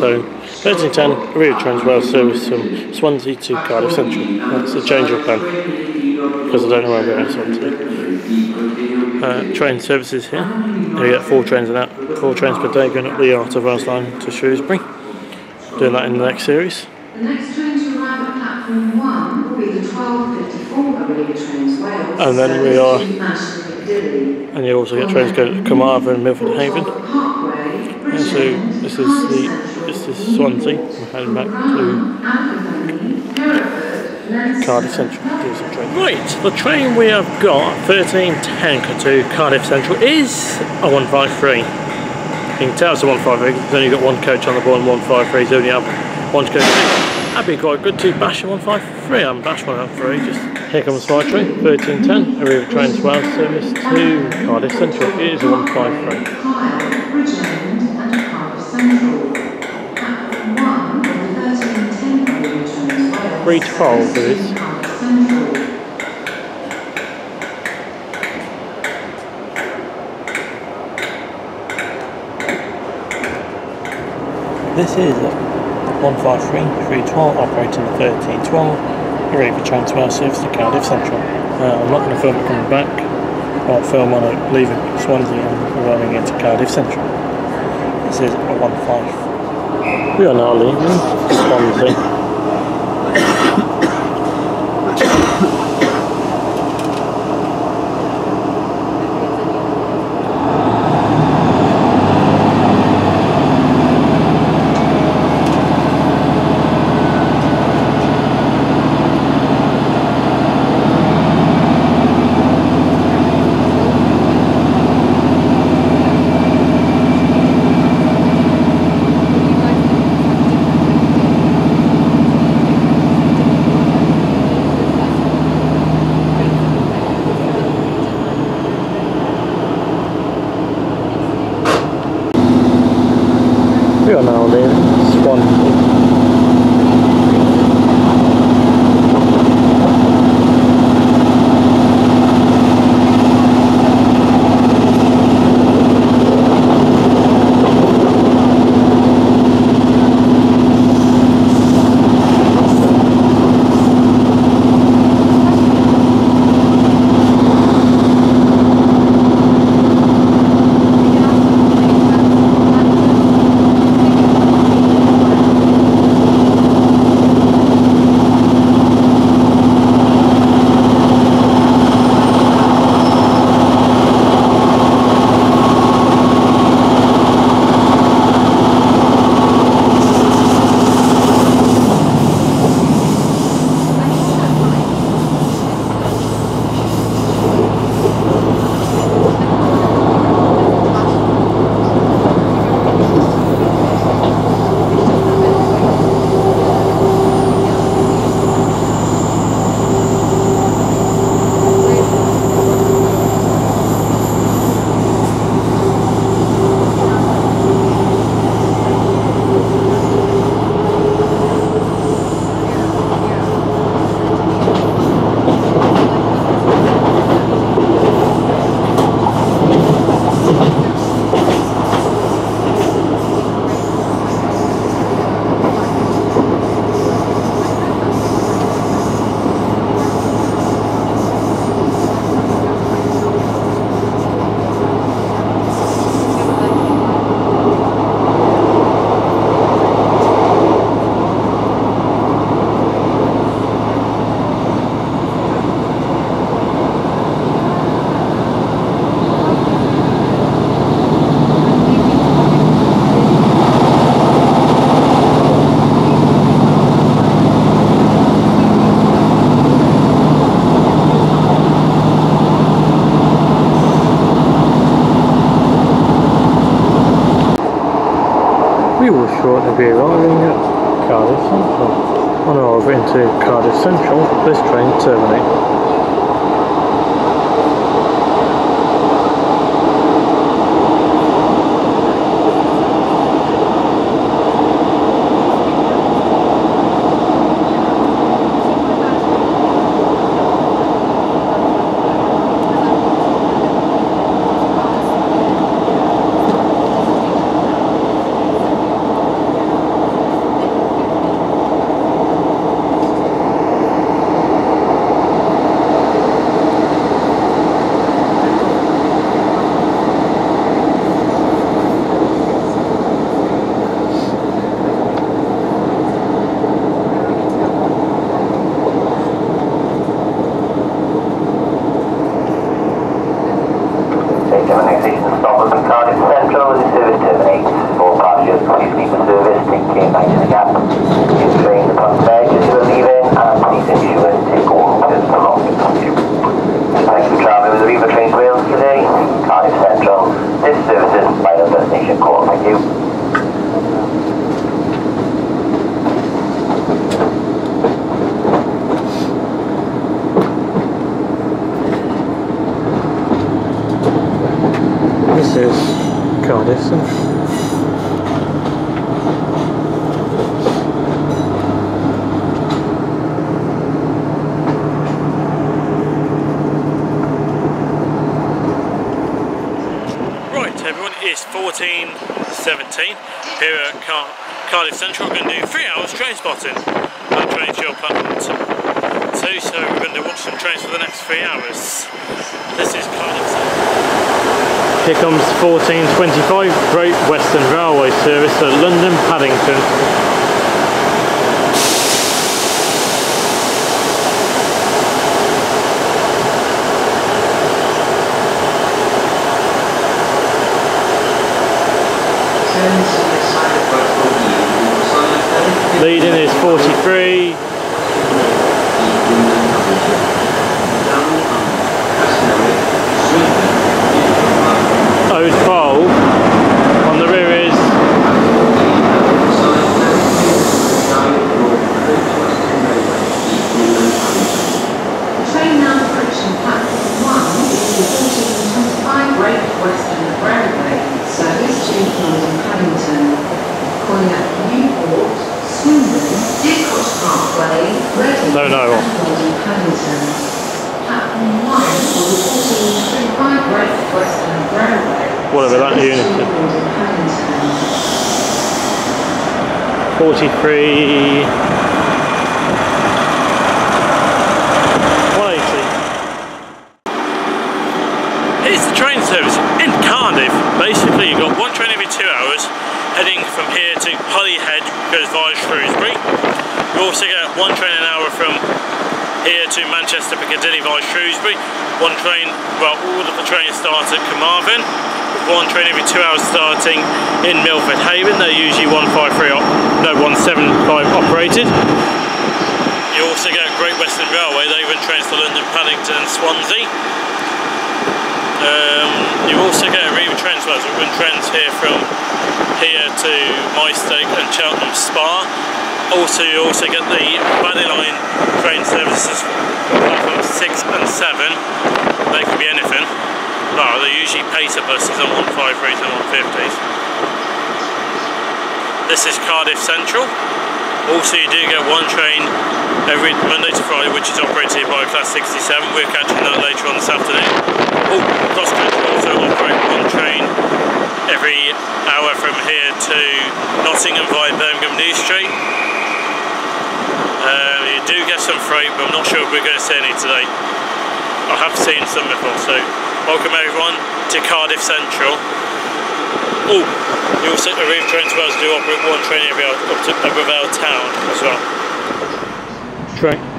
So 1310 ARRIVA Trains Wales Service from Swansea to Cardiff Central. That's a change of plan, because I don't know where I'm going to Swansea. Train services here. We get 4 trains per day going up the Art of Wales line to Shrewsbury. Doing that in the next series. The next train to arrive at platform 1 will be the 12:54 ARRIVA Trains Wales. And then we are, and you also get trains going to Carmarthen and Milford Haven. And so this is Swansea. We're heading back to Cardiff Central. Right, the train we have got 1310 to Cardiff Central is a 153. You can tell it's a 153 because only got one coach on the board and 153, so only have one coach. That'd be quite good to bash a 153. I haven't bashed 153. Just here comes my train, 1310 ARRIVA Trains Wales Service to Cardiff Central. It is a 153. 312 it is. This is 153-312 operating the 1312 ARRIVA Trains Wales Service to Cardiff Central. I'm not going to film it coming back. I'll film on it leaving Swansea and running into Cardiff Central. This is a 15. We are now leaving Swansea. We are now leaving Swansea. We will shortly be arriving at Cardiff Central. On our way into Cardiff Central, this train terminates. Stop at Cardiff Central as the service terminates. All passengers, please leave the service, take care, night in the gap. Use train the front bed as you are leaving, and please ensure to take all personal belongings with you. Thank you for travelling with ARRIVA Trains Wales today. Cardiff Central. This service is final destination call. Thank you. This is Cardiff Central. 14:17 here at Cardiff Central. We're going to do 3 hours train spotting on train to your platform 2. So we're going to watch some trains for the next 3 hours. This is Cardiff Central. Here comes 14:25 Great Western Railway Service at London Paddington. Leading is 43. O's 12. On the rear is train now approaching platform 1 is the 14:25 Great Western Railway Service to London Paddington, calling at Newport, Swindon, Deercott Parkway, Reading, no. and London Paddington. Platform 1 will be 14:25 Great Western Railway. whatever that unit is. 43. 180. Here's the train service in Cardiff. Basically, you've got one train every 2 hours heading from here to Holyhead, goes via Shrewsbury. You also get one train an hour from here to Manchester Piccadilly via Shrewsbury. One train, well, all of the trains start at Carmarthen, with one train every 2 hours starting in Milford Haven. They're usually 175 operated. You also get Great Western Railway. They run trains to London, Paddington and Swansea. You also get ARRIVA Trains Wales Service, run trains here from here to Maesteg and Cheltenham Spa. You also get the Valley Line train services platforms 6 and 7. They can be anything. Well, they're usually pacer buses on 153s and 150s. This is Cardiff Central. Also, you do get one train every Monday to Friday, which is operated by Class 67. We're catching that later on this afternoon. Cross country also operate one train every hour from here to Nottingham via Birmingham New Street. You do get some freight, but I'm not sure if we're going to see any today. I have seen some before, so welcome everyone to Cardiff Central. You also ARRIVA Trains Wales do operate one train every hour up to Aberystwyth town as well.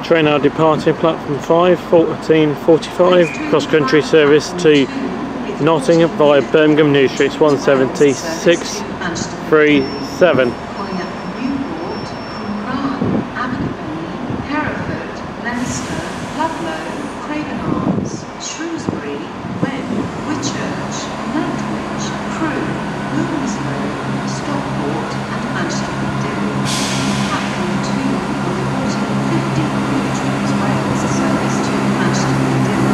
Train now departing platform 5, 14:45, cross country service to Nottingham via Birmingham New Street, 17637. Shrewsbury, Webb, Whitchurch, Nantwich, Crewe, Wilmslow, Stockport and Manchester Piccadilly. Platform 2 will be 14:50 ARRIVA Trains Wales Service to Manchester Piccadilly.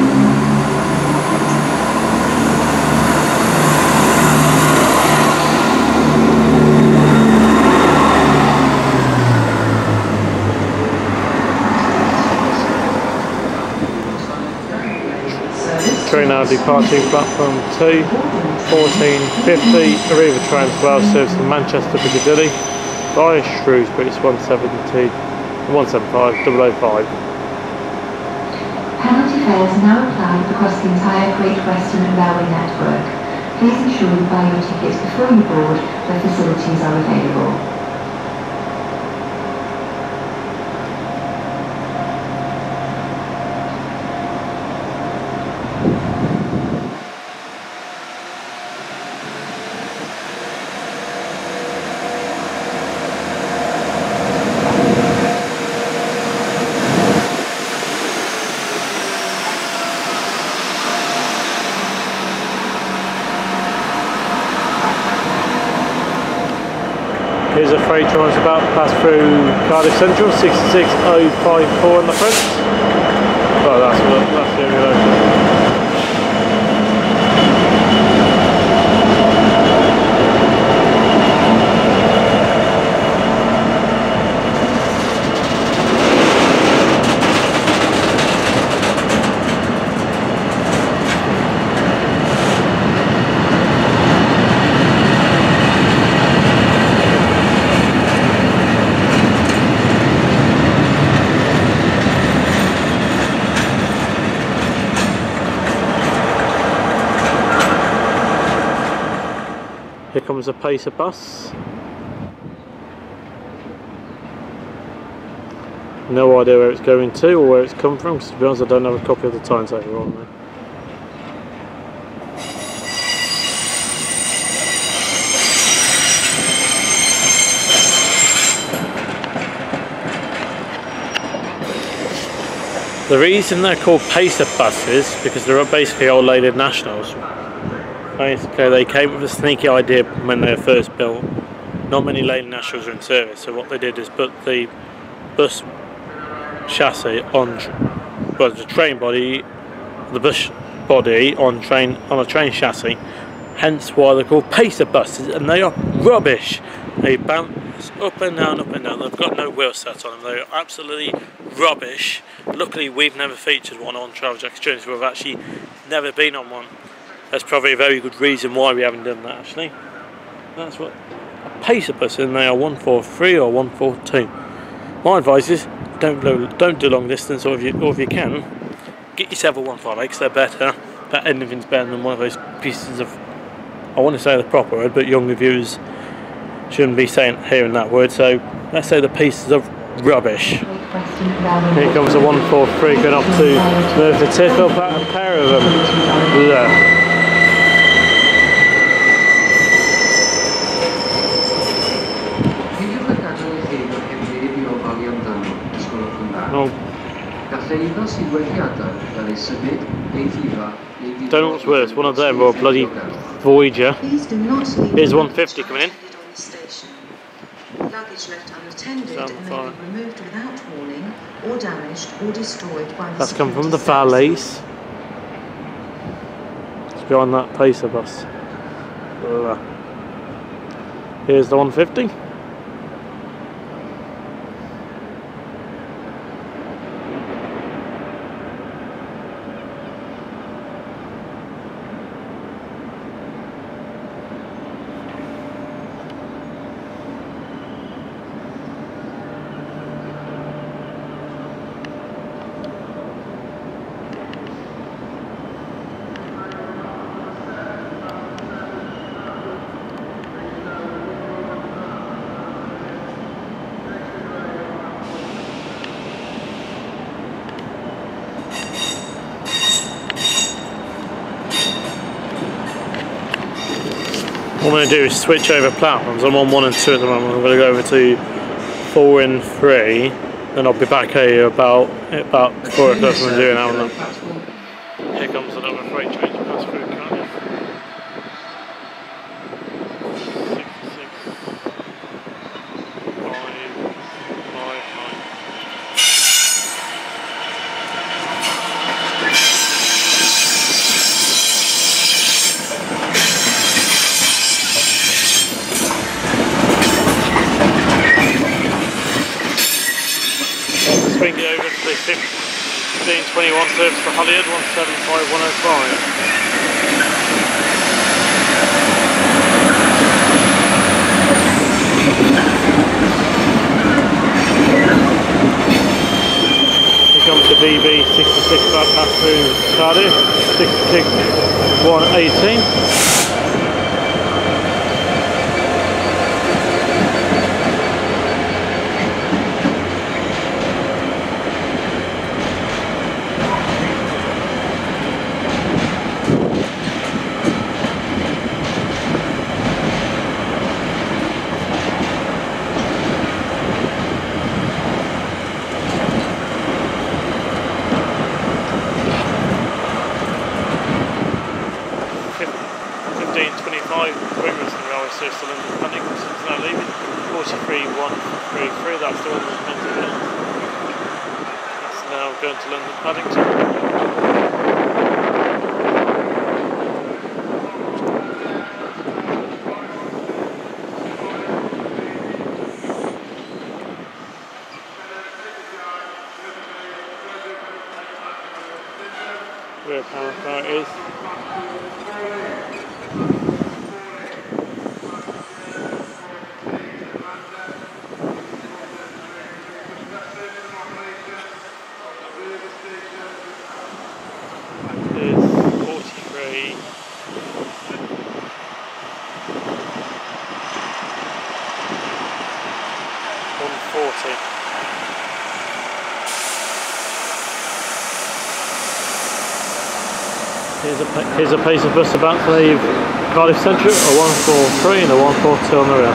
Train now departing platform 2, 14:50, ARRIVA Trains Wales Service to Manchester Piccadilly via Shrewsbury, it's 175 005. Penalty fares are now applied across the entire Great Western Railway network. Please ensure you buy your tickets before you board where facilities are available. Here's a freight train that's about to pass through Cardiff Central, 66054 on the front. Oh, that's the only local. Here comes a Pacer bus. No idea where it's going to or where it's come from, because to be honest I don't have a copy of the timetable on there. The reason they're called Pacer buses because they're basically old lady nationals. Basically they came with a sneaky idea when they were first built. Not many lady nationals are in service, so what they did is put the bus chassis on, well, the train body, the bus body on a train chassis. Hence why they're called Pacer buses, and they are rubbish. They bounce up and down, up and down. They've got no wheel set on them. They're absolutely rubbish. Luckily, we've never featured one on Travel Jack's Journeys. We've actually never been on one. That's probably a very good reason why we haven't done that. Actually, that's what a Pacer bus, and they are 143 or 142. My advice is don't do long distance, or if you can, get yourself a 158 because they're better. But anything's better than one of those pieces of, I want to say the proper word, but younger viewers shouldn't be hearing that word. So let's say the pieces of rubbish. Here comes a 143 going off to Merthyr Tydfil, a pair of them. Yeah. Oh. Don't know what's worse, one of them or a bloody Voyager. Here's 150 coming in. Luggage left unattended may be removed without warning or damaged or destroyed by the That's come from the valleys. It's behind that Pacer bus. Here's the 150. What I'm going to do is switch over platforms. I'm on 1 and 2 at the moment. I'm going to go over to 4 and 3, then I'll be back here about 4 o'clock when I'm doing that one. Here comes another freight train to pass through Cardiff. 66, 5, 9. Swing it over to the 1521 service for Holyhead, 175105. Here comes the BB 66 back pass through Cardiff, 66118. Service to London Paddington, so it's now leaving. 43133, that's the one that's meant to be. That's now going to London Paddington. Where power car is. Here's a piece of bus about to leave Cardiff Central, a 143 and a 142 on the rail.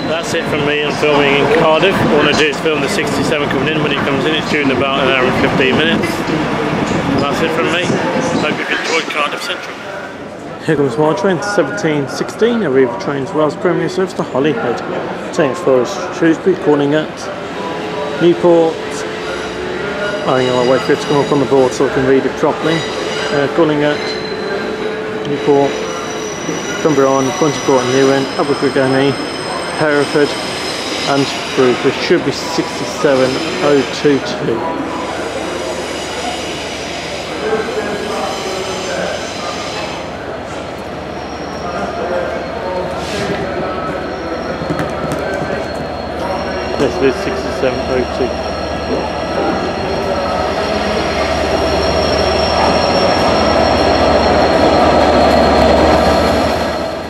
That's it from me and filming in Cardiff. All I want to do is film the 67 coming in. When it comes in, it's due in about an hour and 15 minutes. That's it from me. Hope you've enjoyed Cardiff Central. Here comes my train, 1716, ARRIVA Trains Wales Premier Service to Holyhead. Change for Shrewsbury, calling at Newport. I think I'll wait for it to come up on the board so I can read it properly. Calling at Newport, Cumbrian, Pontyport and Newen, Aberystwyth I, Hereford and Shrewsbury. Should be 67022. Yes, it is 6702.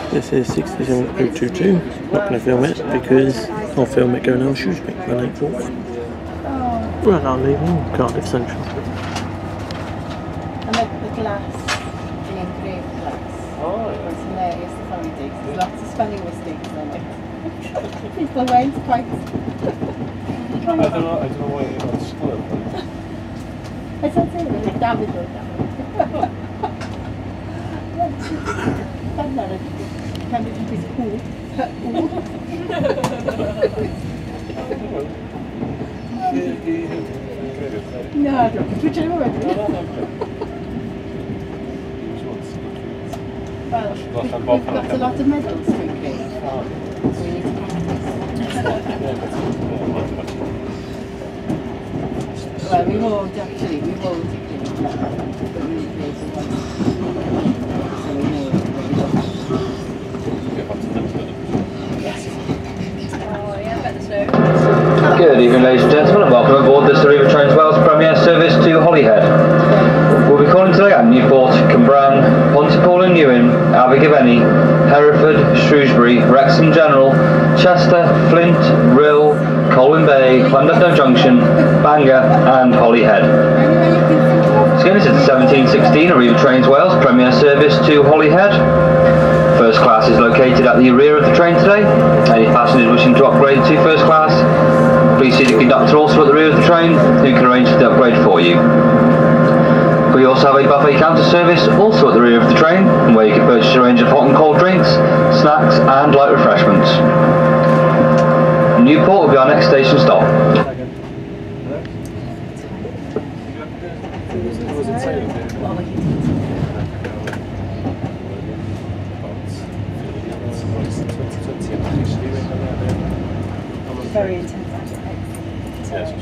This is 67022. Not going to film it because I'll film it going on Shrewsbury when 841. Right now leaving Cardiff Central. And the glass, the engraved glass. Oh, yeah. It's hilarious, the funny things. There's lots of spelling mistakes on it. People went quite. I don't know why you're not school. It's not saying it, damn it. Can be cool. No, I don't. Which I already. Well, we've got a lot of medals to create. So we need to practice. Well, we won't actually. We won't include that. But we will create one. So we know what we've got. Good evening, ladies and gentlemen, and welcome aboard this ARRIVA Trains Wales Premier Service to Holyhead. We'll be calling today at Newport, Cumbrian, Pontypool and Newen, Aberystwyth I, Hereford, Shrewsbury, Wrexham General, Chester, Flint, Rill, Colwyn Bay, Llandudno Junction, Bangor and Holyhead. So this is the 1716 ARRIVA Trains Wales Premier Service to Holyhead. First class is located at the rear of the train today. Any passengers wishing to upgrade to first class, please see the conductor also at the rear of the train, who can arrange for the upgrade for you. We also have a buffet counter service also at the rear of the train, where you can purchase a range of hot and cold drinks, snacks and light refreshments. Newport will be our next station stop. Very intense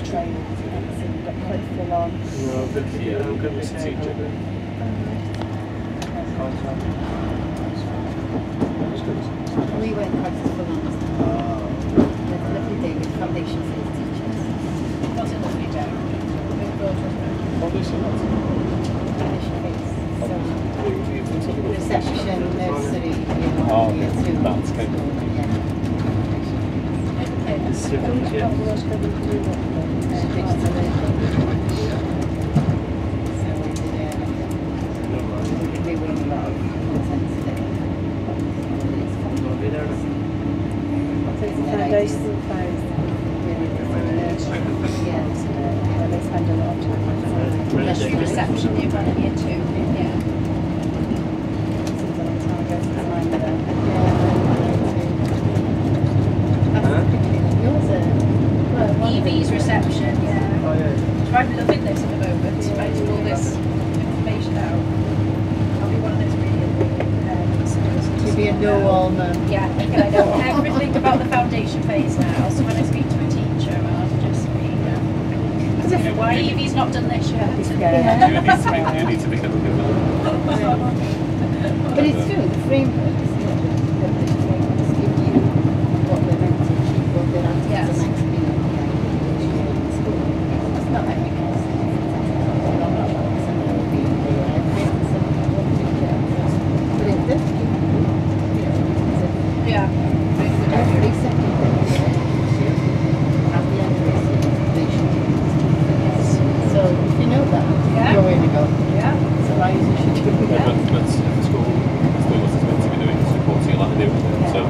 training. Got quite full on. I'm good with the teacher. We went quite full on. There's a lovely day with foundation for the teachers. What's a lovely day? Foundation what? Foundation phase. So, reception, nursery, year 2. That's kind of reception year 1 and year 2. Yeah. EV's reception, yeah. So I'm loving this at the moment, finding all this information out. I'll be one of those really to be a know-all mum. Yeah, okay, I know everything about the foundation phase now, so when I speak to a teacher, I'll just be why EV's not done this yet. You need to become a good mum. But it's true, the framework is not the frameworks give you what they're meant to achieve, what their answers are meant to be like, in school. It's not like we can say, but it does give you, Yeah. every second that you have the accuracy, they should do it. So if you know that, you're way to go. Yeah. So why is it should do Yeah, that? but if the school is doing what it's meant to be doing, it's reporting a lot to do with it. So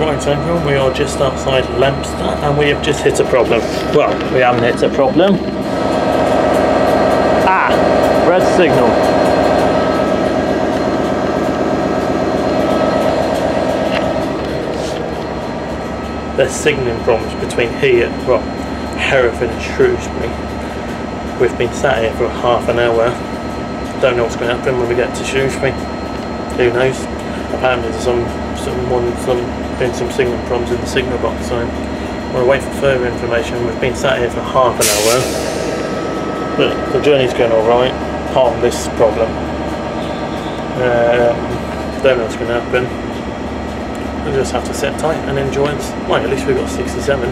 Right, everyone, we are just outside Leominster and we have just hit a problem. Well, we haven't hit a problem. Ah, red signal. There's signalling problems between here, well, Hereford and Shrewsbury. We've been sat here for half an hour. Don't know what's going to happen when we get to Shrewsbury. Who knows? Apparently there's been some signal problems in the signal box, so we'll wait for further information. We've been sat here for half an hour, but the journey's going alright, apart from this problem. Don't know what's going to happen. We'll just have to sit tight and enjoy this. Well, at least we've got 67.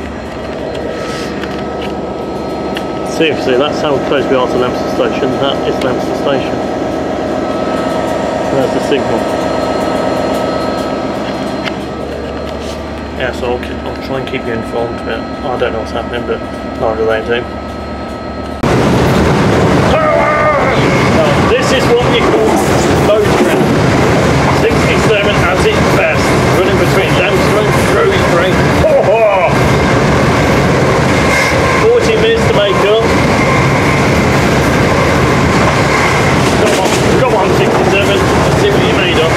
Seriously, that's how close we are to Leominster Station. That is Leominster Station. There's the signal. Yeah, so I'll try and keep you informed, but I don't know what's happening, but neither do they do. Now, this is what you call motoring. 67 at its best, running between Leominster and Shrewsbury. 40 minutes to make up. Come on 67, let's see what you made of.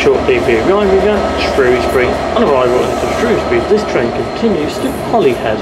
Shortly be arriving at Shrewsbury. On arrival into Shrewsbury, this train continues to Holyhead.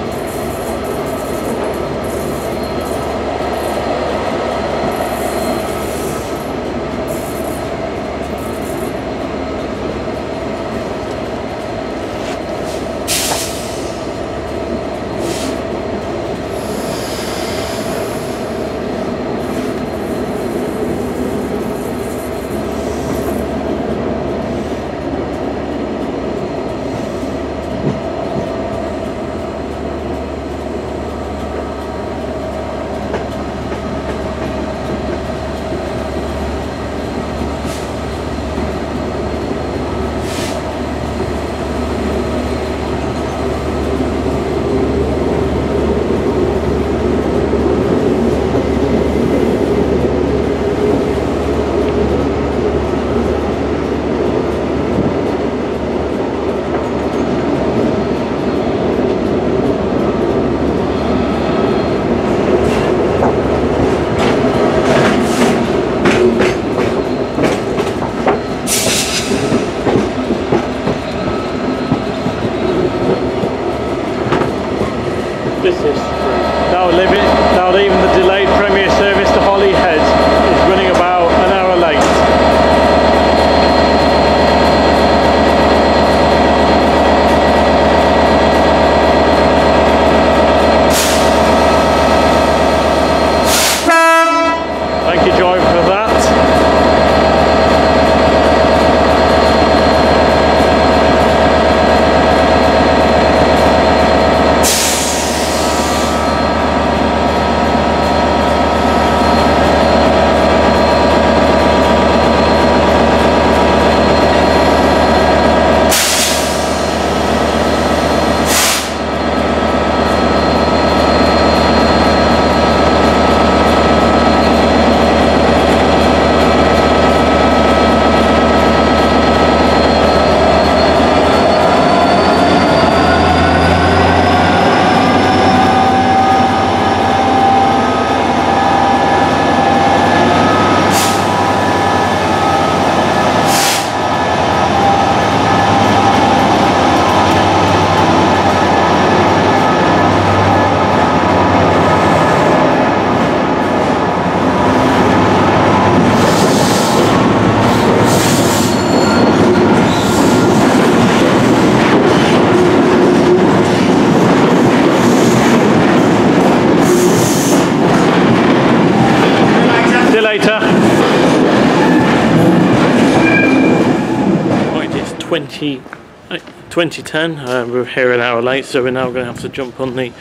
2010. We're here an hour late, so we're now going to have to jump on the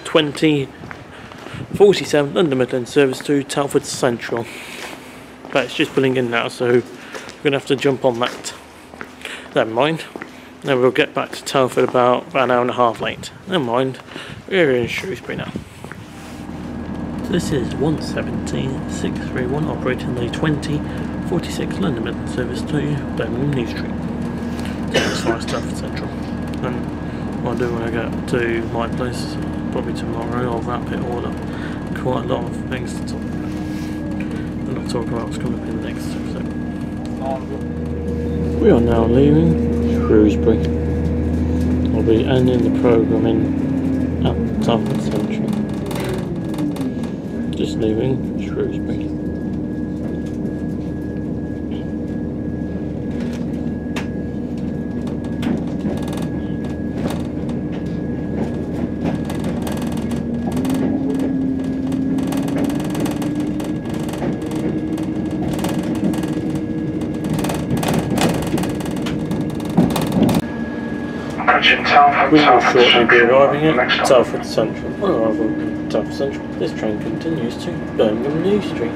2047 London Midland Service to Telford Central. But it's just pulling in now, so we're going to have to jump on that. Never mind. Then we'll get back to Telford about an hour and a half late. Never mind. We're in Shrewsbury now. So this is 117-631 operating the 2046 London Midland Service to Birmingham New Street. It's nice Telford Central. And what I'll do when I get to my place, probably tomorrow, I'll wrap it all up. Quite a lot of things to talk about. I'm not talking about what's coming up in the next episode. We are now leaving Shrewsbury. I'll be ending the programme at Telford Central. Just leaving Shrewsbury. We will shortly be arriving at Telford Central. On arrival at Telford Central, this train continues to Birmingham New Street.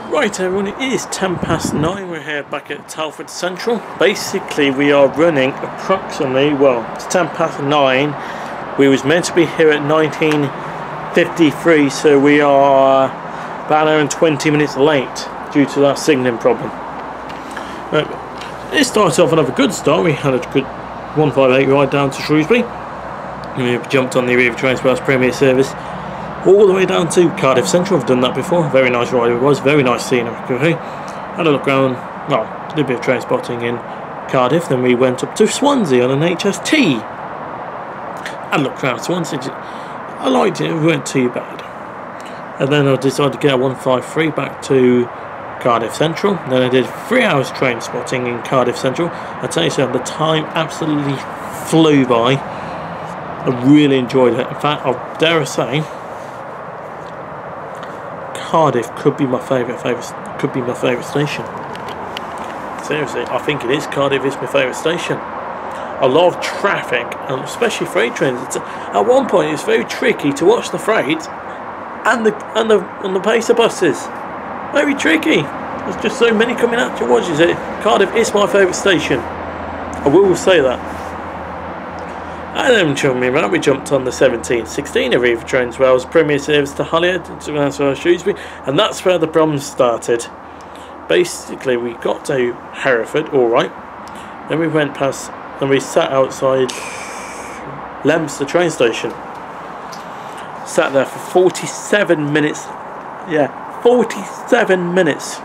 Right everyone, it is 9:10. We're here back at Telford Central. Basically we are running approximately, well, it's 9:10. We was meant to be here at 19:53, so we are about an hour and 20 minutes late due to that signalling problem. It started off another good start. We had a good 158 ride down to Shrewsbury. We jumped on the ARRIVA Trains Wales Service all the way down to Cardiff Central. I've done that before. Very nice ride it was. Very nice scenery. Had a look around. Well, did a bit of train spotting in Cardiff. Then we went up to Swansea on an HST. Had a look around Swansea. I liked it. It weren't too bad. And then I decided to get a 153 back to Cardiff Central. Then I did 3 hours train spotting in Cardiff Central. I tell you something, the time absolutely flew by. I really enjoyed it. In fact, I dare say, Cardiff could be my favourite station. Seriously, I think it is. Cardiff is my favourite station. A lot of traffic, and especially freight trains. At one point, it's very tricky to watch the freight and the pace of buses. Very tricky. There's just so many coming out to watch it. Cardiff is my favourite station. I will say that. And then we jumped on the 1716 ARRIVA Trains Wales Premier Service to Holyhead to Shrewsbury, and that's where the problems started. Basically, we got to Hereford, alright. Then we went past and we sat outside Leominster train station. Sat there for 47 minutes. Yeah, 47 minutes.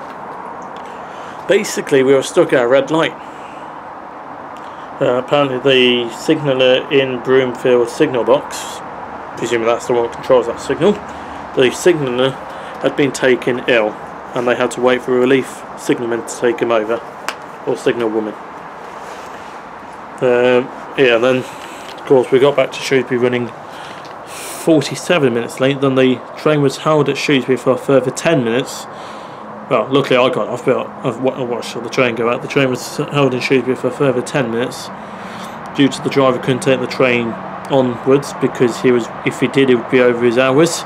Basically, we were stuck at a red light. Apparently the signaller in Broomfield signal box, presumably that's the one that controls that signal, the signaller had been taken ill and they had to wait for a relief signalman to take him over, or signal woman. Yeah, then of course we got back to Shrewsbury running 47 minutes late. Then the train was held at Shrewsbury for a further 10 minutes. Well, luckily I got off, but I watched the train go out. The train was held in Shrewsbury for a further 10 minutes due to the driver couldn't take the train onwards because if he did, it would be over his hours,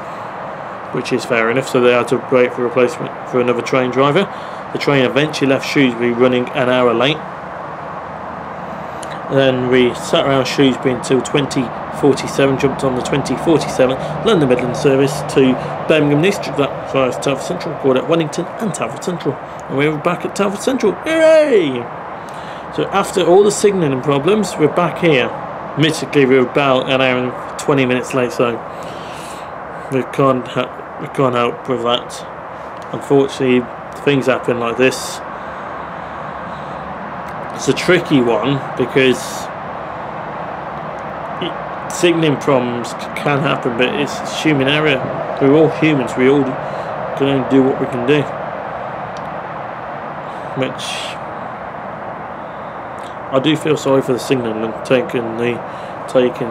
which is fair enough, so they had to wait for replacement for another train driver. The train eventually left Shrewsbury running an hour late. And then we sat around Shrewsbury until 2047, jumped on the 2047 London Midland Service to Birmingham New Street. That was Telford Central, called at Wellington and Telford Central. And we were back at Telford Central. Hooray! So after all the signalling problems, we're back here. Admittedly, we were about an hour and 20 minutes late, so we can't help with that. Unfortunately, things happen like this. It's a tricky one because Signalling problems can happen, but it's human error. We're all humans. We all can only do what we can do. Which I do feel sorry for the signalman taking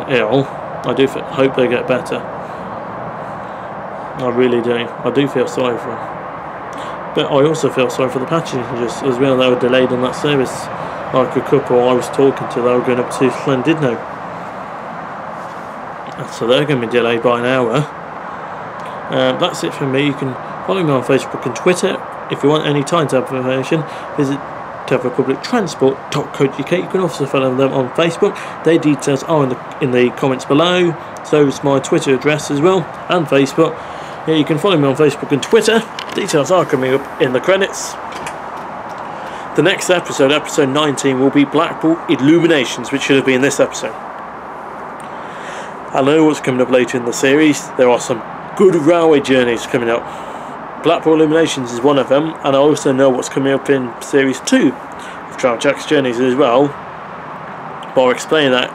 ill. I do hope they get better. I really do. I do feel sorry for them. But I also feel sorry for the passengers as well. They were delayed on that service. Like a couple I was talking to, they were going up to Llandudno. So they're going to be delayed by an hour. That's it from me. You can follow me on Facebook and Twitter. If you want any timetable information, visit telfordpublictransport.co.uk. You can also follow them on Facebook. Their details are in the comments below. So is my Twitter address as well, and Facebook. Yeah, you can follow me on Facebook and Twitter. Details are coming up in the credits. The next episode, episode 19, will be Blackpool Illuminations, which should have been this episode. I know what's coming up later in the series. There are some good railway journeys coming up. Blackpool Illuminations is one of them, and I also know what's coming up in series 2 of Travel Jack's Journeys as well. But I'll explain that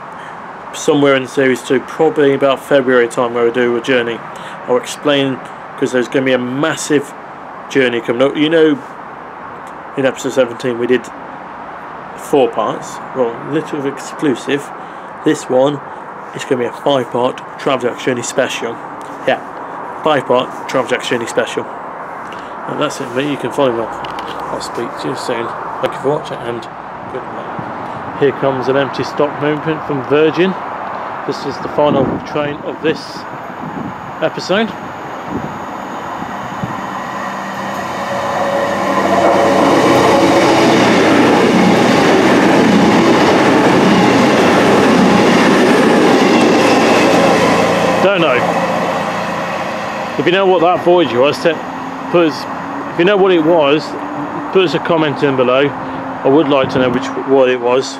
somewhere in series 2, probably about February time, where I do a journey. I'll explain, because there's going to be a massive journey coming up. You know, in episode 17 we did 4 parts, well, a little exclusive. This one is going to be a 5-part Travel Jack's Journey special. Yeah, 5-part Travel Jack's Journey special. And that's it, mate. You can follow me on. I'll speak to you soon. Thank you for watching, and good night. Here comes an empty stock movement from Virgin. This is the final train of this episode. Don't know. If you know what that voyage was, if you know what it was, put us a comment in below. I would like to know what it was.